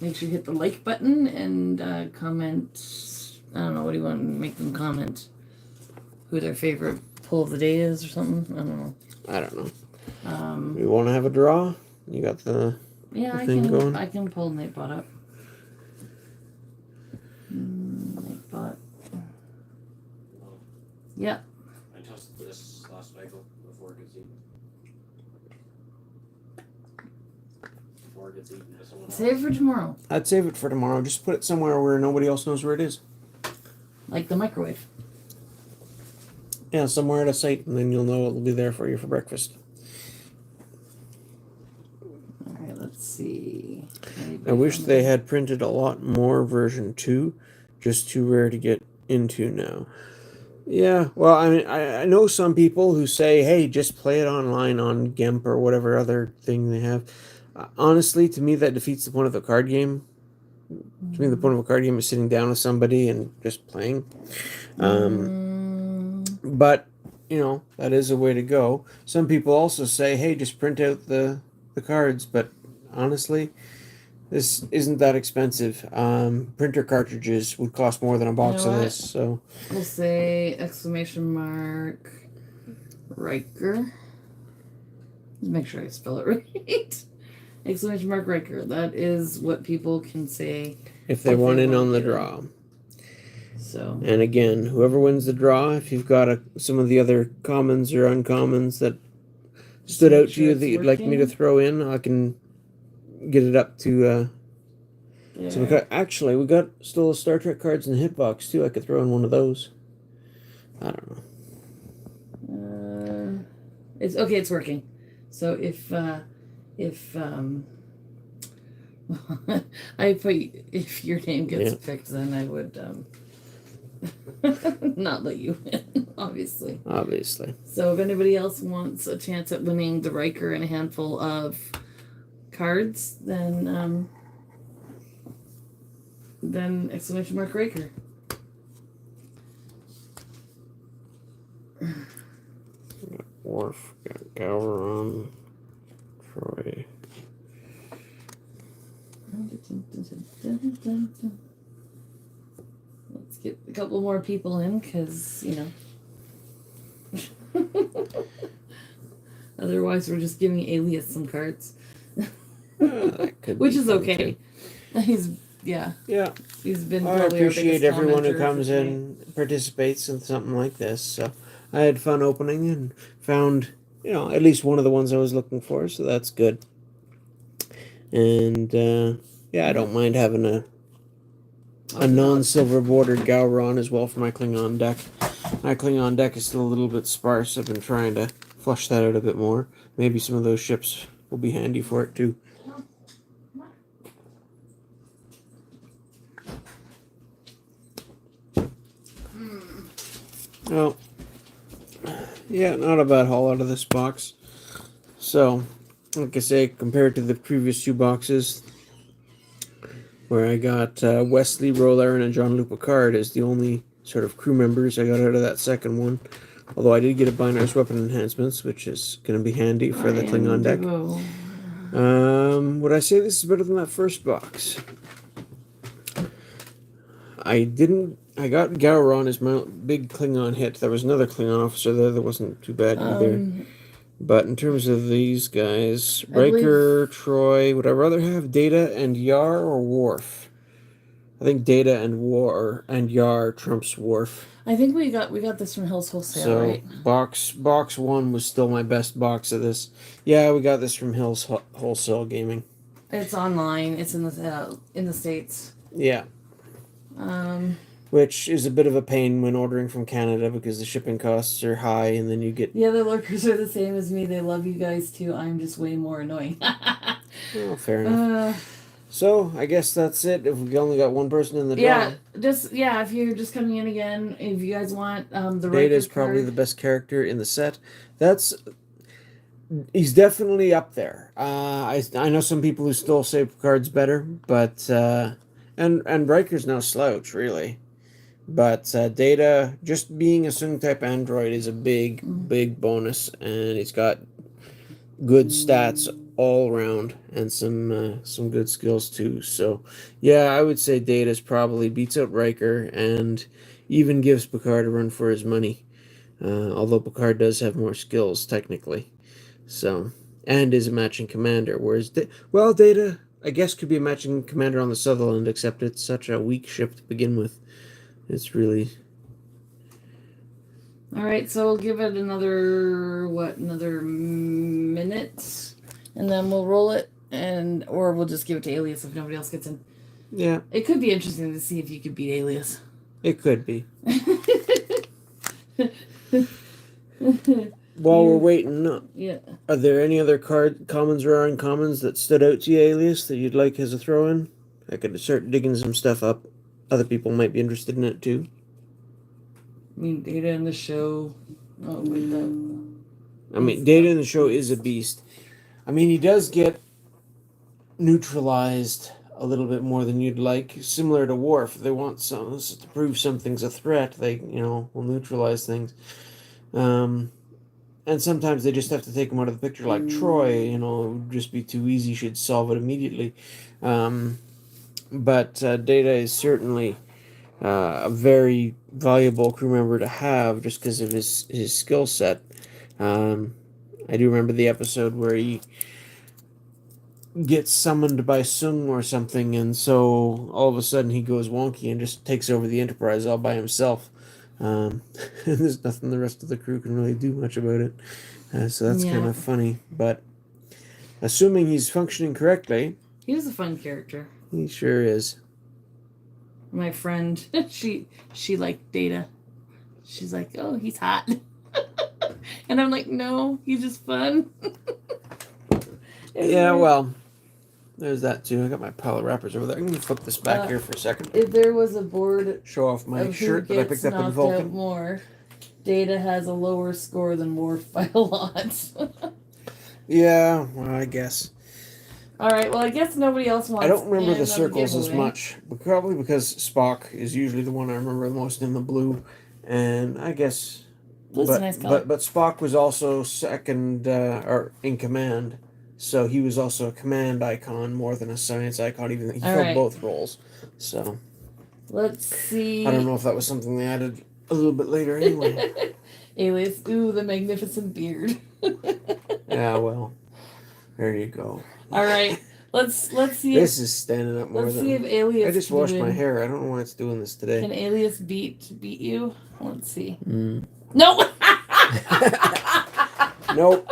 make sure you hit the like button and comment. I don't know, what do you want to make them comment? Who their favorite pull of the day is or something? I don't know. We want to have a draw? You got the thing going? I can pull Nightbot up. Nightbot. Yeah. I toasted this last cycle before it gets eaten. Before it gets eaten by someone else. Save it for tomorrow. I'd save it for tomorrow. Just put it somewhere where nobody else knows where it is. Like the microwave. Yeah, somewhere at a site, and then you'll know it'll be there for you for breakfast. Alright, let's see. I wish they had printed a lot more version 2. Just too rare to get into now. Yeah, well, I mean, I know some people who say, "Hey, just play it online on GIMP or whatever other thing they have." Honestly, to me, that defeats the point of the card game. To me, the point of a card game is sitting down with somebody and just playing. But you know, that is a way to go. Some people also say, "Hey, just print out the cards." But honestly, this isn't that expensive. Printer cartridges would cost more than a You box know of what? this. So We'll say Riker. Make sure I spell it right. Exclamation mark Riker. That is what people can say if they want in on the get in. draw. So. And again, whoever wins the draw, if you've got some of the other commons or uncommons that stood out to you that you'd like me to throw in, I can get it up to. So we got still Star Trek cards in the hitbox too. I could throw in one of those. I don't know. It's okay. It's working. So if if your name gets picked, then I would not let you win, obviously. So if anybody else wants a chance at winning the Riker and a handful of cards, then exclamation mark Riker. Worf, got Gowron, Troy. Let's get a couple more people in, because, you know. Otherwise, we're just giving Alias some cards. Which is okay. He's been. I appreciate everyone who comes in, participates in something like this. So I had fun opening and found, at least one of the ones I was looking for. So that's good. And I don't mind having a non-silver bordered Gowron as well for my Klingon deck. My Klingon deck is still a little bit sparse. I've been trying to flush that out a bit more. Maybe some of those ships will be handy for it too. Well, not a bad haul out of this box. So, like I say, compared to the previous two boxes, where I got Wesley, Roller, and John Luke Picard as the only sort of crew members I got out of that second one. Although I did get a Binar's Weapon Enhancements, which is going to be handy for the Klingon deck. Would I say this is better than that first box? I got Gowron as my big Klingon hit. There was another Klingon officer there that wasn't too bad either. But in terms of these guys, Riker, Troy, would I rather have Data and Yar or Worf? I think Data and Yar trumps Worf. I think we got this from Hill's Wholesale, right? Box 1 was still my best box of this. Yeah, we got this from Hill's Wholesale Gaming. It's online. It's in the States. Yeah. Which is a bit of a pain when ordering from Canada because the shipping costs are high, and then you get... Yeah, the lurkers are the same as me. They love you guys too. I'm just way more annoying. Well, fair enough. So, I guess that's it. If we only got one person in the draw. If you're just coming in again, if you guys want the Data is probably the best character in the set. He's definitely up there. I know some people who still say Picard's better, but... And Riker's no slouch, really. But Data, just being a Sung-type android is a big bonus, and he's got good stats all around and some good skills too. So, yeah, I would say Data's probably beats out Riker and even gives Picard a run for his money. Although Picard does have more skills, technically. So, and is a matching commander, whereas Data, I guess, could be a matching commander on the Sutherland, except it's such a weak ship to begin with. It's really... Alright, so we'll give it another minute, and then we'll roll it, or we'll just give it to Alias if nobody else gets in. Yeah. It could be interesting to see if you could beat Alias. It could be. While we're waiting, are there any other commons or uncommons that stood out to you, Alias, that you'd like as a throw-in? I could start digging some stuff up. Other people might be interested in it, too. I mean, Data in the show. Oh, wait, I mean, Data in the show is a beast. I mean, he does get neutralized a little bit more than you'd like. Similar to Worf, if they want some to prove something's a threat, they will neutralize things. And sometimes they just have to take him out of the picture, like Troy. It would just be too easy; she'd solve it immediately. But Data is certainly a very valuable crew member to have, just because of his skill set. I do remember the episode where he gets summoned by Sung or something, and so all of a sudden he goes wonky and just takes over the Enterprise all by himself. And there's nothing the rest of the crew can really do much about it. So that's kind of funny. But assuming he's functioning correctly, he was a fun character. He sure is. My friend, she liked Data. She's like, oh, he's hot. And I'm like, no, he's just fun. Yeah, well, there's that too. I got my pile of wrappers over there. I'm going to flip this back here for a second. If there was a board Show off my shirt that I picked up in knocked Vulcan. out more, Data has a lower score than Worf by a lot. Yeah, well, I guess. All right, well, I guess nobody else wants. I don't remember in the on circles as giveaway. much, but probably because Spock is usually the one I remember the most in the blue, and I guess. Blue's a nice color. But Spock was also second or in command, so he was also a command icon more than a science icon. Even he filled both roles, so. Let's see. I don't know if that was something they added a little bit later anyway. Alias, ooh, the magnificent beard. Yeah, well, there you go. All right, let's see. This is standing up more let's than. see if Alias. I just washed my hair. I don't know why it's doing this today. Can Alias beat you? Let's see. Mm. No. Nope.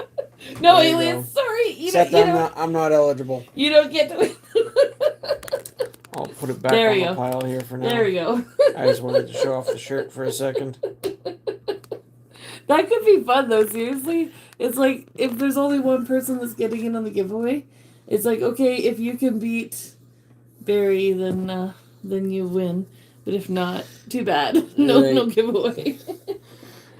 No, There you Alias. go. Sorry, Except I'm not eligible. You don't get to win. I'll put it back There on you the go. pile here for now. There we go. I just wanted to show off the shirt for a second. That could be fun though, seriously. It's like if there's only one person that's getting in on the giveaway, it's like, okay, if you can beat Barry, then you win. But if not, too bad. No Right. no giveaway.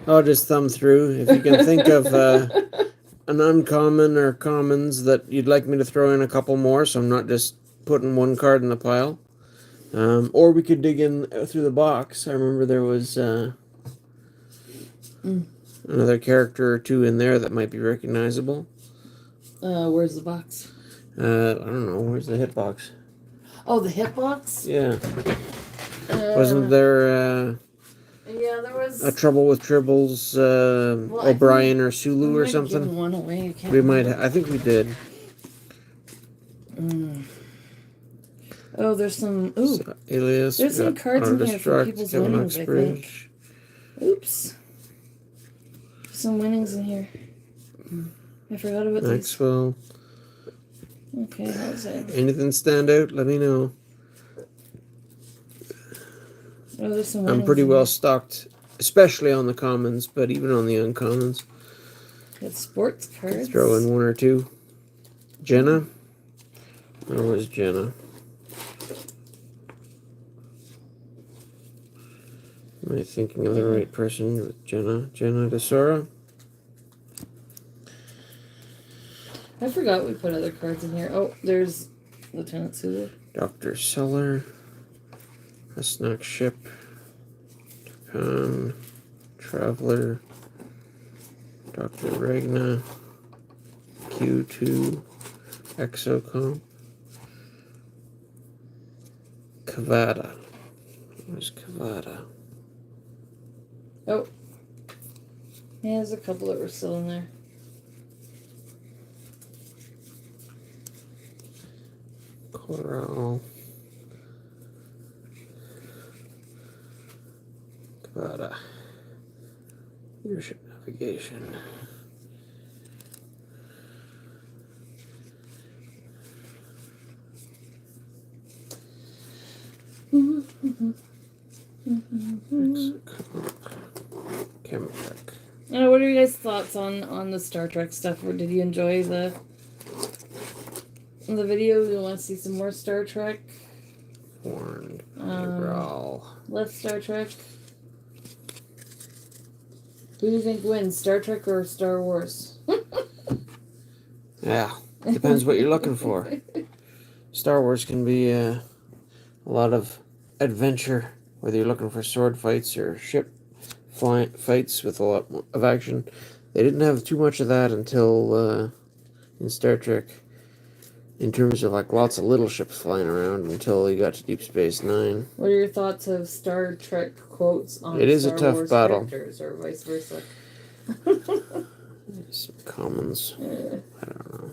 I'll just thumb through. If you can think of an uncommon or commons that you'd like me to throw in a couple more, so I'm not just putting one card in the pile. Or we could dig in through the box. I remember there was another character or two in there that might be recognizable. Where's the box? I don't know. Where's the hitbox? Oh, the hitbox? Yeah. Wasn't there Yeah, there was a Trouble with Tribbles, Well, I O'Brien or Sulu we or might have something? given one away. I can't We might. remember. I think we did. Oh, there's some. Ooh, So, Alias. there's some got cards in Honor here for Destruct, people's Kevin winnings, I Uxbridge. oops. Some winnings in here. I forgot about these. Maxwell. Okay, how's that? Anything stand out? Let me know. Oh, there's some I'm winnings pretty in well here. stocked, especially on the commons, but even on the uncommons. Got sports cards. Throw in one or two. Jenna? Where was Jenna? Am I thinking of the right person with Jenna? Jenna DeSora? I forgot we put other cards in here. Oh, there's Lieutenant Sulu. Dr. Seller. A Snack Ship. Khan. Traveler. Dr. Regna. Q2. Exocom. Kavada. Where's Kavada? Oh. Yeah, there's a couple that were still in there. Coral. Kavada. Leadership navigation. Chemtech. What are your guys' thoughts on the Star Trek stuff? Or did you enjoy the video? You want to see some more Star Trek? Horned. Um, Growl. Less Star Trek? Who do you think wins, Star Trek or Star Wars? Yeah, depends what you're looking for. Star Wars can be a lot of adventure, whether you're looking for sword fights or ship fights with a lot of action. They didn't have too much of that until in Star Trek, in terms of like lots of little ships flying around until you got to Deep Space Nine. What are your thoughts of Star Trek quotes on It is Star a tough Wars battle. characters, or vice versa? Some commons. I don't know.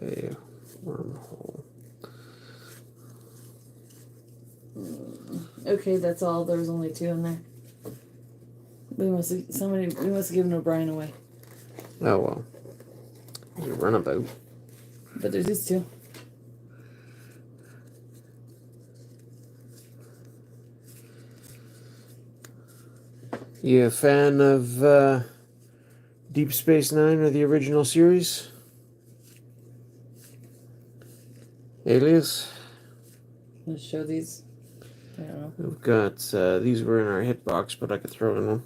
Say wormhole. Okay, that's all. There's only 2 in there. We must have given O'Brien away. Oh well. There's a runabout. But there's these 2. You a fan of Deep Space Nine or the original series? Alias? Let's show these. I don't know. We've got, these were in our hitbox, but I could throw in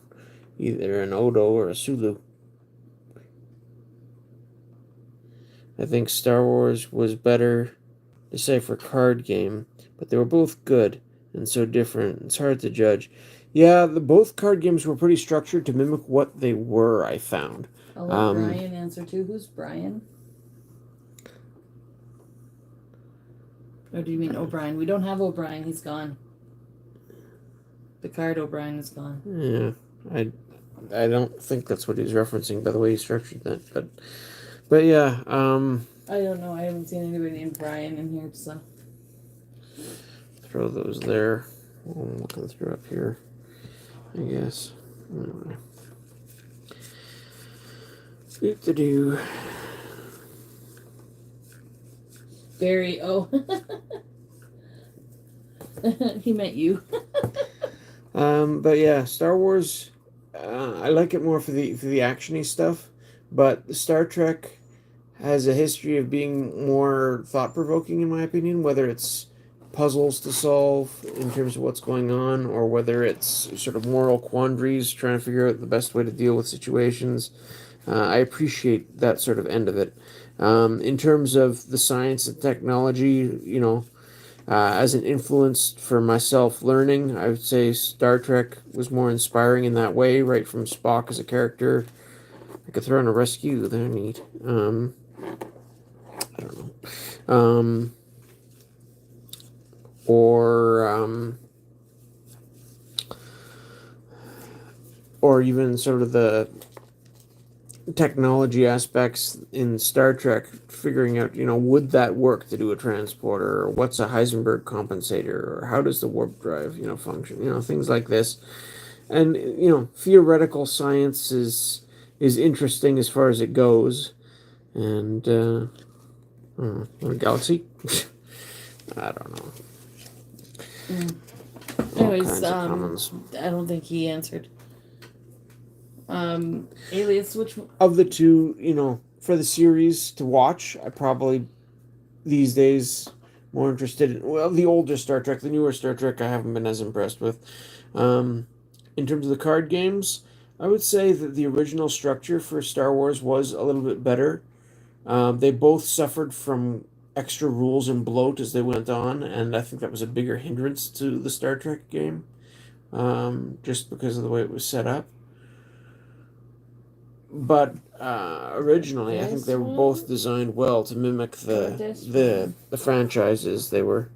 either an Odo or a Sulu. I think Star Wars was better decipher card game, but they were both good and so different. It's hard to judge. Yeah, both card games were pretty structured to mimic what they were, I found. I'll let Brian answer too. Who's Brian? Or do you mean O'Brien? We don't have O'Brien. He's gone. Picard O'Brien is gone. Yeah, I don't think that's what he's referencing by the way he structured that, but yeah. I don't know. I haven't seen anybody named Brian in here, so Throw those there. I'm looking through up here, I guess. Anyway. Do. Barry. Oh, he meant you. But yeah, Star Wars. I like it more for the actiony stuff, but Star Trek has a history of being more thought provoking, in my opinion. Whether it's puzzles to solve in terms of what's going on, or whether it's sort of moral quandaries, trying to figure out the best way to deal with situations. I appreciate that sort of end of it. In terms of the science and technology, as an influence for myself learning, I would say Star Trek was more inspiring in that way, right from Spock as a character. I could throw in a rescue, they're neat. I don't know. Or even sort of the technology aspects in Star Trek, figuring out, would that work to do a transporter, or what's a Heisenberg compensator, or how does the warp drive, function, things like this. And, theoretical science is interesting as far as it goes. And, a galaxy? I don't know. Anyways, I don't think he answered. Alias, which of the two, for the series to watch, I probably these days more interested in the older Star Trek. The newer Star Trek I haven't been as impressed with. In terms of the card games, I would say that the original structure for Star Wars was a little bit better. They both suffered from extra rules and bloat as they went on, and I think that was a bigger hindrance to the Star Trek game, just because of the way it was set up. But originally, I think they were both designed well to mimic the franchises they were,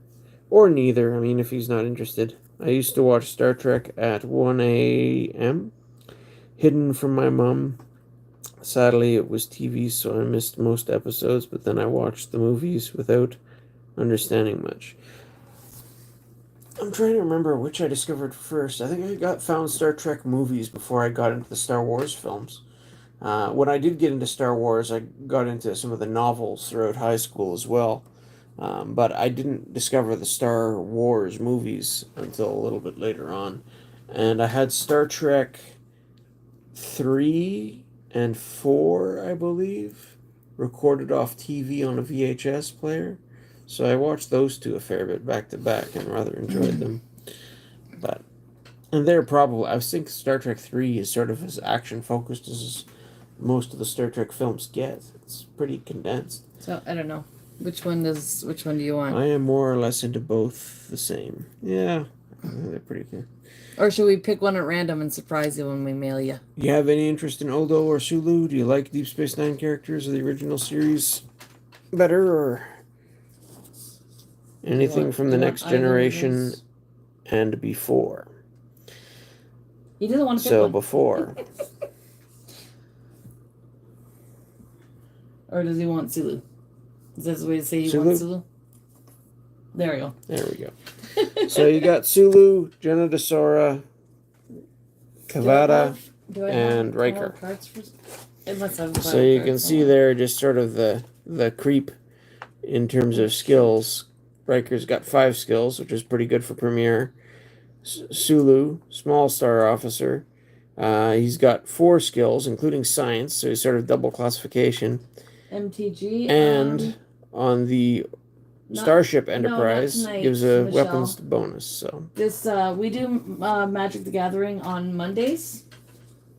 or neither. I mean, if he's not interested, I used to watch Star Trek at 1 a.m. hidden from my mom. Sadly, it was TV, so I missed most episodes. But then I watched the movies without understanding much. I'm trying to remember which I discovered first. I think I found Star Trek movies before I got into the Star Wars films. When I did get into Star Wars, I got into some of the novels throughout high school as well. But I didn't discover the Star Wars movies until a little bit later on. And I had Star Trek 3 and 4, I believe, recorded off TV on a VHS player. So I watched those two a fair bit back to back and rather enjoyed them. But And they're probably, I think Star Trek 3 is sort of as action focused as most of the Star Trek films get. It's pretty condensed. So I don't know. Which one do you want? I am more or less into both the same. Yeah, they're pretty good. Or should we pick one at random and surprise you when we mail you? You have any interest in Oldo or Sulu? Do you like Deep Space Nine characters of the original series better, or anything from the Next Generation and before? He doesn't want to pick So one. before. Or does he want Sulu? Is that the way to say he Sulu? wants Sulu? There we go. There we go. So you got Sulu, Jenna Desora, Kavada, and Riker. So you can see there just sort of the creep in terms of skills. Riker's got 5 skills, which is pretty good for Premiere. Sulu, small star officer. He's got 4 skills, including science, so he's sort of double classification. MTG. And on the Starship Enterprise tonight, gives a Michelle. weapons bonus. So This we do Magic the Gathering on Mondays.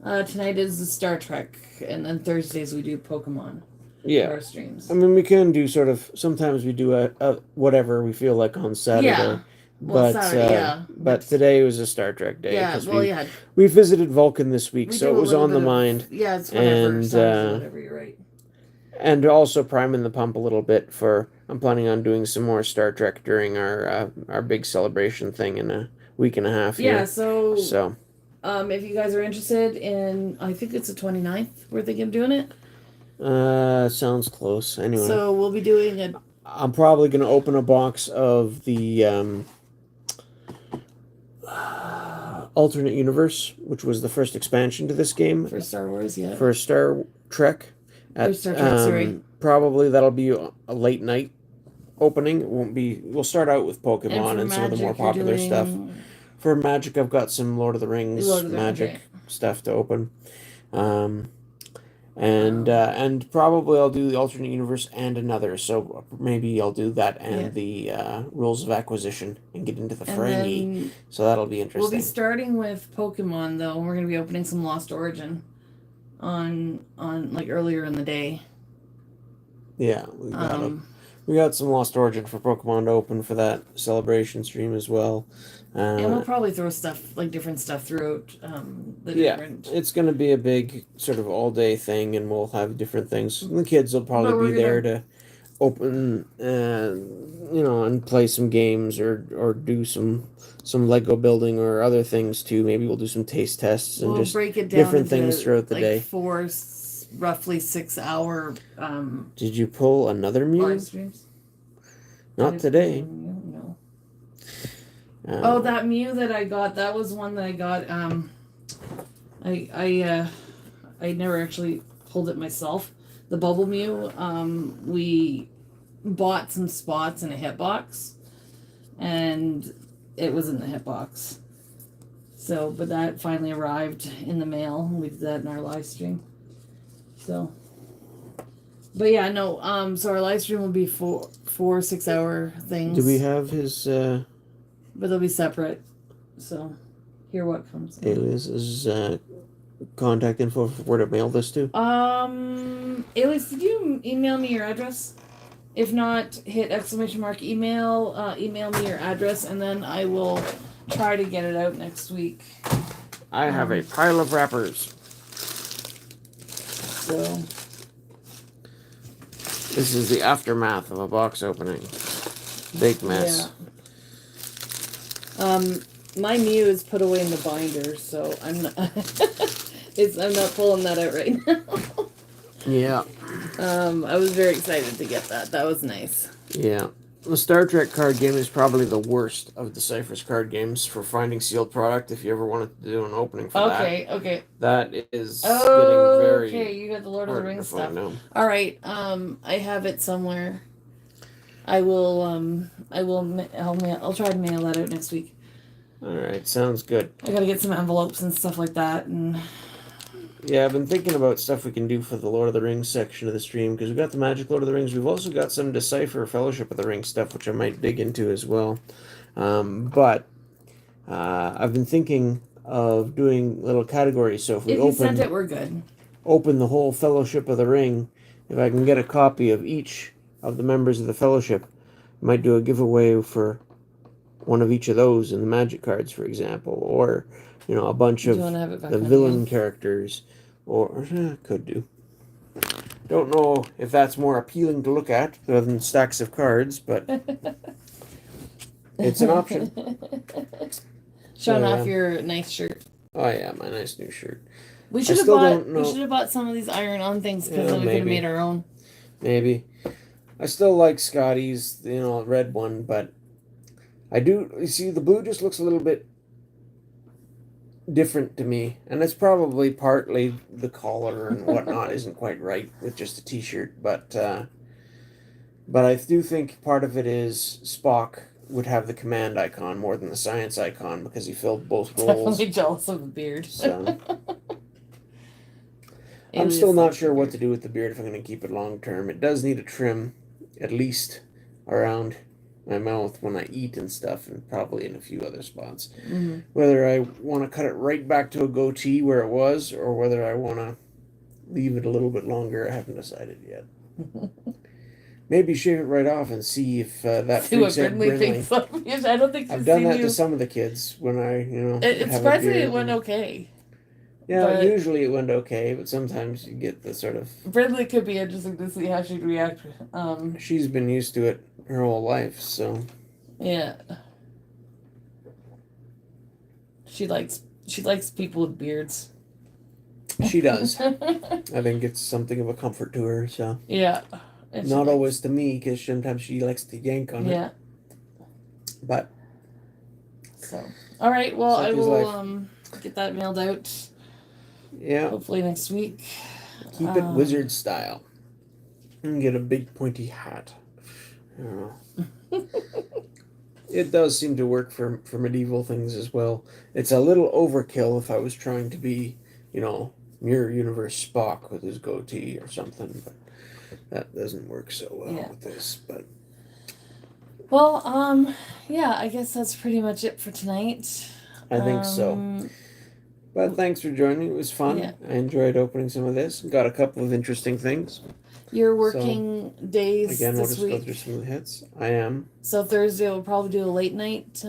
Tonight is the Star Trek, and then Thursdays we do Pokemon. yeah, For our streams. I mean we can do sort of. Sometimes we do a whatever we feel like on Saturday. Yeah. Well, But Saturday, yeah. but today was a Star Trek day. Yeah. 'Cause Well, yeah. we visited Vulcan this week, We so do it a was little on the bit of- mind. Yeah, it's whatever. And, Saturday, whatever. You're right. And also priming the pump a little bit for. I'm planning on doing some more Star Trek during our big celebration thing in a week and a half. Yeah. Here. So if you guys are interested in, I think it's the 29th we're thinking of doing it. Sounds close. Anyway, So we'll be doing a. I'm probably gonna open a box of the alternate universe, which was the first expansion to this game For Star Wars, yeah. for Star Trek. For Star Trek, sorry. Probably that'll be a late night opening. It won't be. We'll start out with And Pokemon for and some of the more Magic, you're popular stuff. doing For Magic, I've got some Lord of the Rings Lord of the Rings, Magic okay. stuff to open. And probably I'll do the alternate universe and another. So maybe I'll do that and the rules of acquisition and get into the And fray. then So that'll be we'll interesting. be starting with Pokemon though, and we're gonna be opening some Lost Origin on like earlier in the day. Yeah, we got some Lost Origin for Pokemon to open for that celebration stream as well. And we'll probably throw stuff like different stuff throughout the different. It's going to be a big sort of all day thing, and we'll have different things. And the kids will But probably we're be there to open, and play some games or do some Lego building or other things too. Maybe we'll do some taste tests and We'll just break it down different into, things throughout the like day. 4 roughly 6 hour Did you pull another Mew? live streams. Not today. No. Uh, That Mew that I got, that was one that I got. I never actually pulled it myself. The Bubble Mew. We bought some spots in a hitbox, and it was in the hitbox. So, but that finally arrived in the mail. We did that in our live stream. So, but yeah, no. So our live stream will be 4 6 hour things. do we have his But they'll be separate. So, hear what comes. Alias's contact info for where to mail this to? Alias, did you email me your address? If not, hit ! Email. Email me your address, and then I will try to get it out next week. I have a pile of wrappers. So, This is the aftermath of a box opening. Big mess. yeah. My Mew is put away in the binder, so I'm not. I'm not pulling that out right now. Yeah. I was very excited to get that. That was nice. Yeah. The Star Trek card game is probably the worst of Decipher's card games for finding sealed product if you ever wanted to do an opening for that. Okay. That is getting very Okay, you got the Lord of the hard to Rings find stuff. now. All right. I have it somewhere. I'll try to mail that out next week. Alright, sounds good. I gotta get some envelopes and stuff like that, and Yeah, I've been thinking about stuff we can do for the Lord of the Rings section of the stream, because we've got the Magic Lord of the Rings. We've also got some Decipher Fellowship of the Ring stuff, which I might dig into as well. But I've been thinking of doing little categories. So if we If you sent open it, we're good. the whole Fellowship of the Ring, if I can get a copy of each of the members of the Fellowship, I might do a giveaway for one of each of those in the Magic cards, for example, or a bunch Do you of want to have it back the on villain again? characters, or could do. Don't know if that's more appealing to look at rather than stacks of cards, but it's an option. Showing So, off yeah. your nice shirt. Oh yeah, my nice new shirt. We I should have still bought. don't We know. should have bought some of these iron-on things because Yeah, then we could have maybe. made our own. Maybe. I still like Scotty's, red one, but I do. You see, the blue just looks a little bit different to me, and it's probably partly the collar and whatnot isn't quite right with just a T-shirt, but I do think part of it is Spock would have the command icon more than the science icon because he filled both roles. Definitely jealous of the beard. So It I'm is still not like sure the what beard. to do with the beard if I'm going to keep it long term. It does need a trim, at least around my mouth when I eat and stuff, and probably in a few other spots. Mhm. Whether I want to cut it right back to a goatee where it was, or whether I want to leave it a little bit longer, I haven't decided yet. Maybe shave it right off and see if that See what freaks out Brindley Brinley. thinks of you. I don't think she's I've done seen that you. to some of the kids when I, It have a surprised me beard. it went and- okay. Yeah, but- usually it went okay, but sometimes you get the sort of. Brindley could be interesting to see how she'd react. She's been used to it her whole life, so. Yeah. She likes people with beards. She does. I think it's something of a comfort to her, so. Yeah. And she Not likes- always to me, because sometimes she likes to yank on it. Yeah. But. So. All right. Well, Such I is will life. get that mailed out. Yeah. Hopefully next week. Keep it wizard style. And get a big pointy hat. I don't know. It does seem to work for medieval things as well. It's a little overkill if I was trying to be, Mirror Universe Spock with his goatee or something, but that doesn't work so well Yeah. with this. But Well, yeah, I guess that's pretty much it for tonight. I think so. But thanks for joining. It was fun. Yeah. I enjoyed opening some of this. Got a couple of interesting things. Your working days Again, we'll this just go week. through some of the hits. I am. So Thursday we'll probably do a late night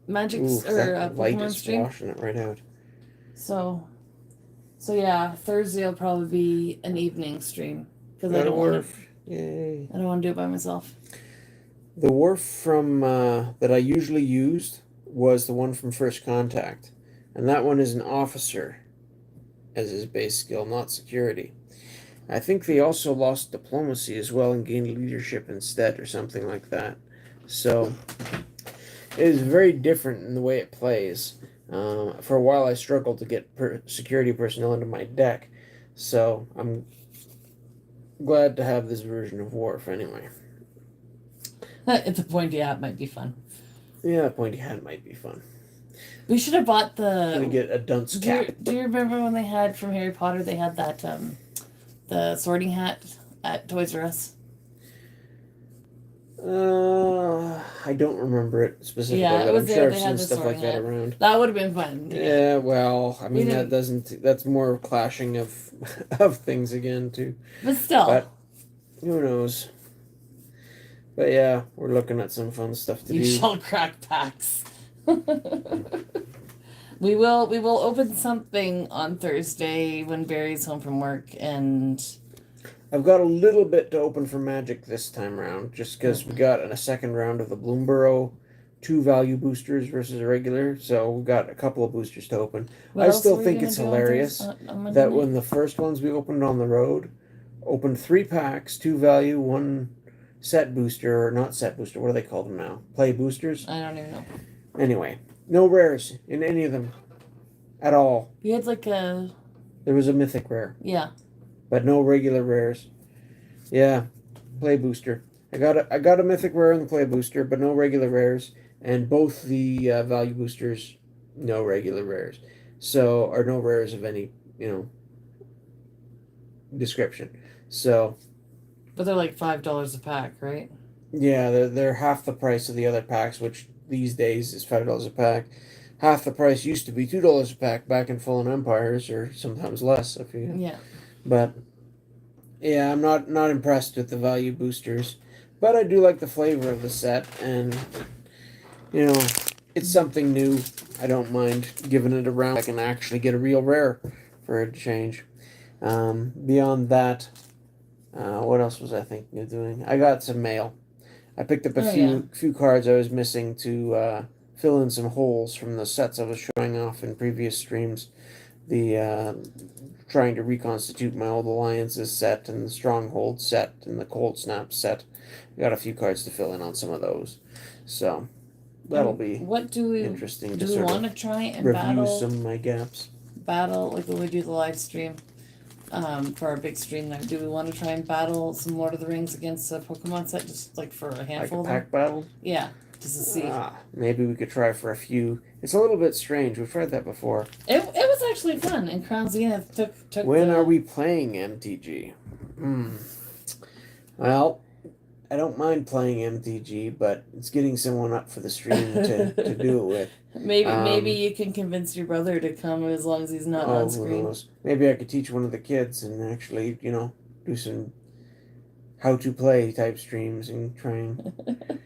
magic Ooh, or that light Pokemon is stream. washing it right out. So yeah, Thursday will probably be an evening stream because I Got a don't want wharf. Yay. to do it by myself. The wharf from that I usually used was the one from First Contact, and that one is an officer as his base skill, not security. I think they also lost diplomacy as well and gained leadership instead, or something like that. So it is very different in the way it plays. For a while, I struggled to get security personnel into my deck, so I'm glad to have this version of Wharf anyway. At the pointy hat might be fun. Yeah, the pointy hat might be fun. We should have bought I'm gonna the. get a dunce cap. Do you remember when they had from Harry Potter? They had that the sorting hat at Toys R Us. I don't remember it specifically, Yeah, it but was I'm there, sure they I've had seen the stuff like sorting that hat. around. That would have been fun. Yeah, well, I mean We that doesn't. That's more clashing of of things again too. But still. But who knows? But yeah, we're looking at some fun stuff to You do. shall crack packs. We will open something on Thursday when Barry's home from work, and I've got a little bit to open for Magic this time around, just because we got in a second round of the Bloomborough 2 value boosters versus a regular, so we've got a couple of boosters to open. what I else still were we think gonna it's do on hilarious on Monday that night? when the first ones we opened on the road, opened 3 packs, 2 value, 1 set booster, or not set booster, what do they call them now? Play boosters? I don't even know. Anyway, no rares in any of them at all. You had like a There was a mythic rare, yeah. but no regular rares. Yeah, play booster. I got a mythic rare in the play booster, but no regular rares, and both the value boosters, no regular rares. So, or no rares of any, description. So, But they're like $5 a pack, right? yeah, they're half the price of the other packs, which these days is $5 a pack. Half the price used to be $2 a pack back in Fallen Empires, or sometimes less if you. Yeah. But yeah, I'm not impressed with the value boosters, but I do like the flavor of the set, and you know, it's something new. I don't mind giving it a round. I can actually get a real rare for a change. Beyond that, what else was I thinking of doing? I got some mail. I picked up a few cards I was missing to fill in some holes from the sets I was showing off in previous streams. The trying to reconstitute my old alliances set and the stronghold set and the cold snap set. I got a few cards to fill in on some of those, so that'll be what do we interesting. do? To We sort want to of try and review some of my gaps. battle like when we do the live stream for our big stream there. Do we want to try and battle some Lord of the Rings against a Pokemon set, just like for a handful Like a of pack battle? Yeah, just to see. Maybe we could try for a few. It's a little bit strange. We've tried that before. It was actually fun, and Crown Zenith took When are we playing MTG? Well, I don't mind playing MTG, but it's getting someone up for the stream to do it with. Maybe you can convince your brother to come as long as he's not on screen. Who knows? Maybe I could teach one of the kids and actually, do some how to play type streams and try and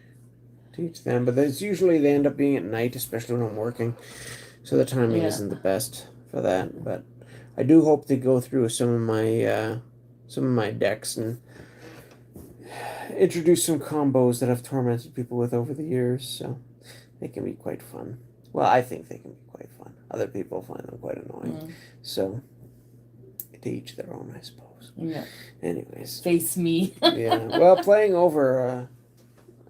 teach them. But there's usually they end up being at night, especially when I'm working, so the timing isn't the best for that. But I do hope to go through some of my decks and introduce some combos that I've tormented people with over the years, so they can be quite fun. Well, I think they can be quite fun. Other people find them quite annoying. So, to each their own, I suppose. Yeah. Anyways. Face me. Yeah. Well, playing over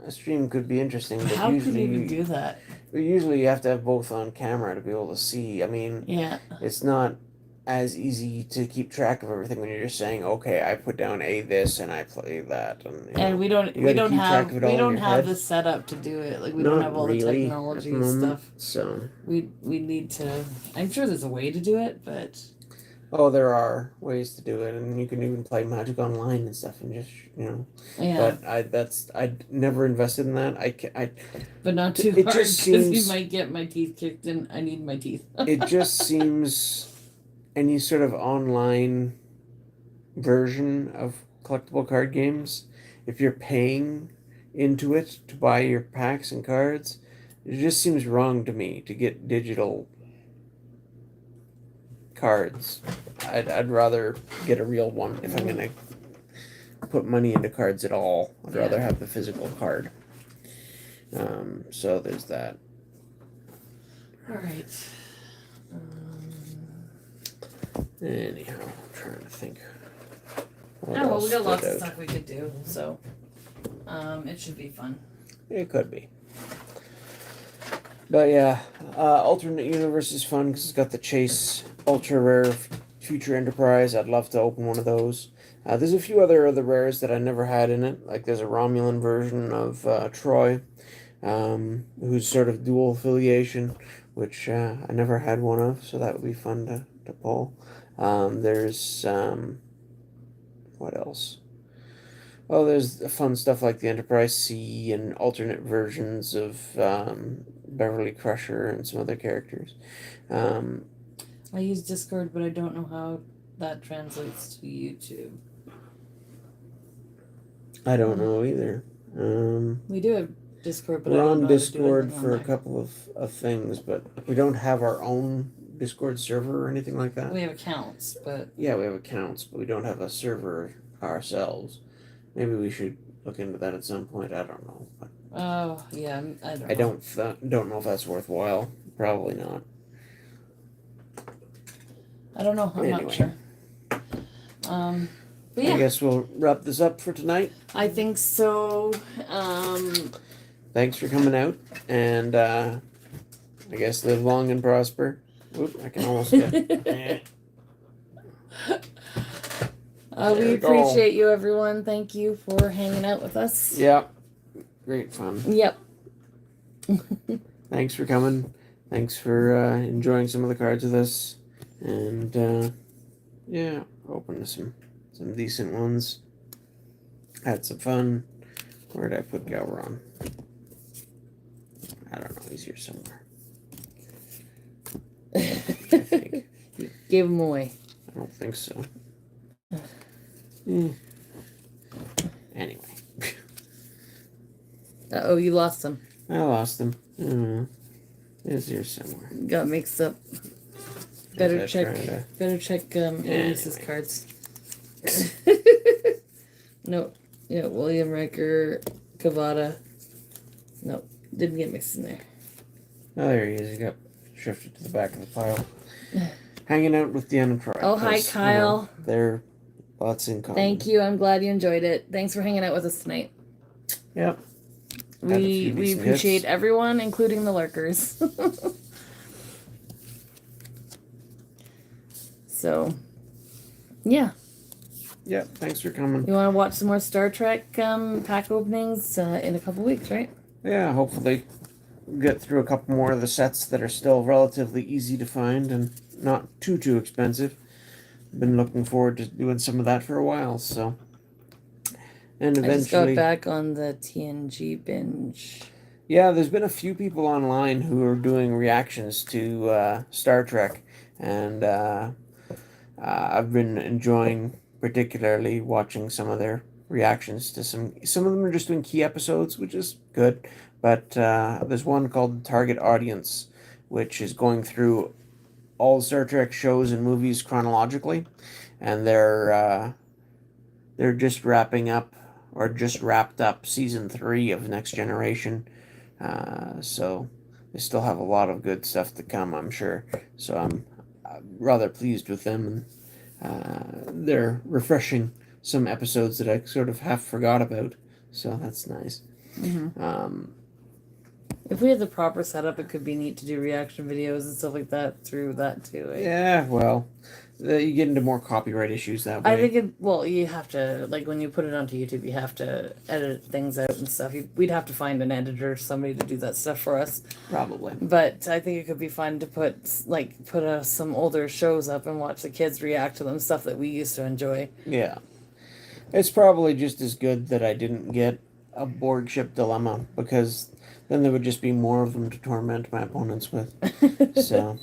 a stream could be interesting, but how usually could you even do that? Usually you have to have both on camera to be able to see. I mean, it's not as easy to keep track of everything when you're just saying, okay, I put down this and I play that, and we don't have the setup to do it. Like we don't have all the technology and stuff. So we need to. I'm sure there's a way to do it, but there are ways to do it, and you can even play Magic Online and stuff, and just Yeah. But I never invested in that. But not too hard because you might get my teeth kicked in. I need my teeth. It just seems any sort of online version of collectible card games, if you're paying into it to buy your packs and cards, it just seems wrong to me to get digital cards. I'd rather get a real one if I'm gonna put money into cards at all. I'd rather have the physical card. So there's that. All right. Anyhow, I'm trying to think. We got lots of stuff we could do, so it should be fun. It could be. But yeah, alternate universe is fun because it's got the Chase ultra rare Future Enterprise. I'd love to open one of those. There's a few other rares that I never had in it. Like there's a Romulan version of Troy, who's sort of dual affiliation, which I never had one of, so that would be fun to pull. There's what else? Oh, there's fun stuff like the Enterprise C and alternate versions of Beverly Crusher and some other characters. I use Discord, but I don't know how that translates to YouTube. I don't know either. We do have Discord, but we're I don't on know Discord how to do for a there. couple of things, but we don't have our own Discord server or anything like that. We have accounts, but we have accounts, but we don't have a server ourselves. Maybe we should look into that at some point. I don't know. But yeah, I don't. I don't know if that's worthwhile. Probably not. I don't know. I'm not sure. But yeah. I guess we'll wrap this up for tonight. I think so. Thanks for coming out, and I guess live long and prosper. Oop, I can almost get. We appreciate you, everyone. Thank you for hanging out with us. Yeah, great fun. Yep. Thanks for coming. Thanks for enjoying some of the cards with us, and yeah, open some decent ones. Had some fun. Where did I put Galron? I don't know. He's here somewhere. You gave him away. I don't think so. Hmm. Anyway. Oh, you lost him. I lost him. He's here somewhere. Got mixed up. Better check Elise's Anyway. cards. No. Yeah, William Riker, Cavada. No, didn't get mixed in there. Oh, there he is. He got shifted to the back of the pile. Hanging out with the unemployed. Oh, hi, Kyle. They're lots in common. Thank you. I'm glad you enjoyed it. Thanks for hanging out with us tonight. Yep. Had a few We decent appreciate hits. everyone, including the lurkers. So, yeah. Yep. Thanks for coming. You want to watch some more Star Trek pack openings in a couple weeks, right? Yeah. Hopefully, get through a couple more of the sets that are still relatively easy to find and not too expensive. Been looking forward to doing some of that for a while. So. And I just got eventually, back on the TNG binge. yeah, there's been a few people online who are doing reactions to Star Trek, and I've been enjoying particularly watching some of their reactions to some. Some of them are just doing key episodes, which is good, but there's one called Target Audience, which is going through all Star Trek shows and movies chronologically, and they're just wrapping up or just wrapped up season 3 of Next Generation. So they still have a lot of good stuff to come, I'm sure. So I'm rather pleased with them. And they're refreshing some episodes that I sort of half forgot about. So that's nice. Mm-hmm. If we had the proper setup, it could be neat to do reaction videos and stuff like that through that too. Eh? Yeah, well, you get into more copyright issues that way. I think you have to, like, when you put it onto YouTube, you have to edit things out and stuff. We'd have to find an editor, somebody to do that stuff for us. Probably. But I think it could be fun to put some older shows up and watch the kids react to them, stuff that we used to enjoy. Yeah. It's probably just as good that I didn't get a board ship dilemma, because then there would just be more of them to torment my opponents with. So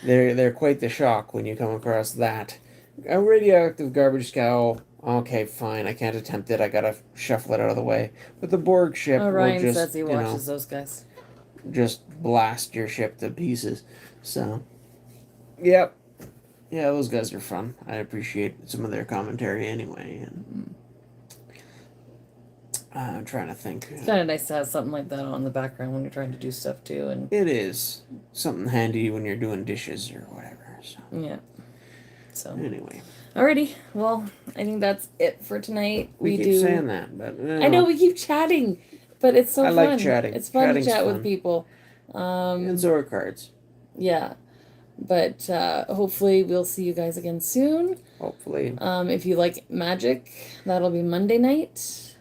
they're quite the shock when you come across that. A radioactive garbage cow, okay, fine, I can't attempt it, I gotta shuffle it out of the way. But the Borg ship will Ryan just, says he watches those guys. just blast your ship to pieces. So, yep. Yeah, those guys are fun. I appreciate some of their commentary anyway. And I'm trying to think. It's kind of nice to have something like that on the background when you're trying to do stuff too. And It is something handy when you're doing dishes or whatever. So yeah. So anyway, alrighty. Well, I think that's it for tonight. we keep saying that, but I know we keep chatting, but it's so I fun. like chatting. It's fun Chatting's to chat fun. with people. And so are cards. Yeah. But hopefully we'll see you guys again soon. Hopefully. If you like Magic, that'll be Monday night.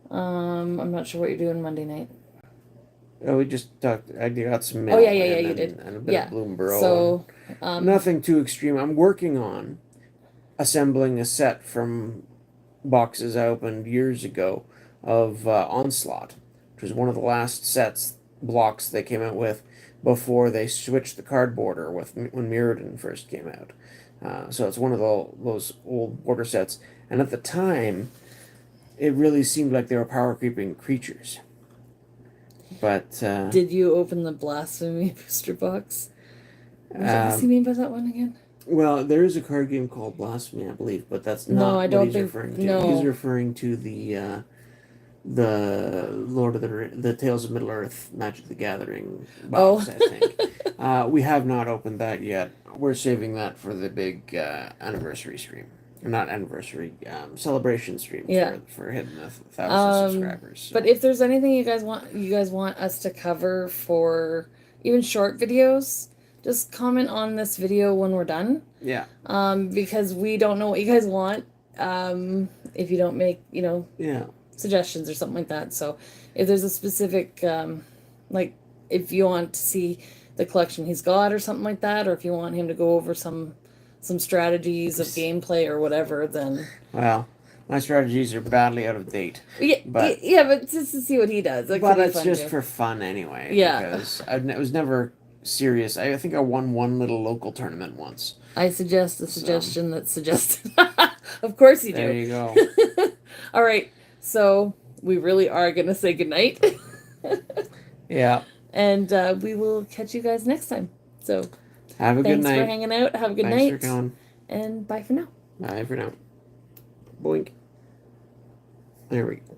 I'm not sure what you're doing Monday night. Oh, we just talked. I got some mail. Oh, yeah, and you did. And a bit Yeah. of Bloomborough. So, nothing too extreme. I'm working on assembling a set from boxes I opened years ago of Onslaught, which was one of the last blocks they came out with before they switched the card border when Mirrodin first came out. So it's one of those old border sets. And at the time, it really seemed like they were power creeping creatures. But did you open the Blasphemy booster box? What's he mean by that one again? Well, there is a card game called Blasphemy, I believe, but that's not what he's referring to. No. He's referring to the Lord of the Tales of Middle Earth Magic the Gathering box, I think. We have not opened that yet. We're saving that for the big anniversary stream. Not anniversary, celebration stream for hitting 1,000 subscribers. So. But if there's anything you guys want us to cover for even short videos, just comment on this video when we're done. Yeah. Because we don't know what you guys want. If you don't make, suggestions or something like that. So if there's a specific, like if you want to see the collection he's got or something like that, or if you want him to go over some strategies of gameplay or whatever, then... Well, My strategies are badly out of date. Yeah, But- yeah, but just to see what he does. That But could be it's fun just too. for fun anyway. Yeah. Because it was never serious. I think I won one little local tournament once. I suggest a suggestion that's suggested. Of course you There do. you go. All right, so we really are gonna say goodnight, Yeah. and we will catch you guys next time. So Have a good thanks for night. hanging out. Have a good Thanks night, for coming. and bye for now. Bye for now. Boink. There we go.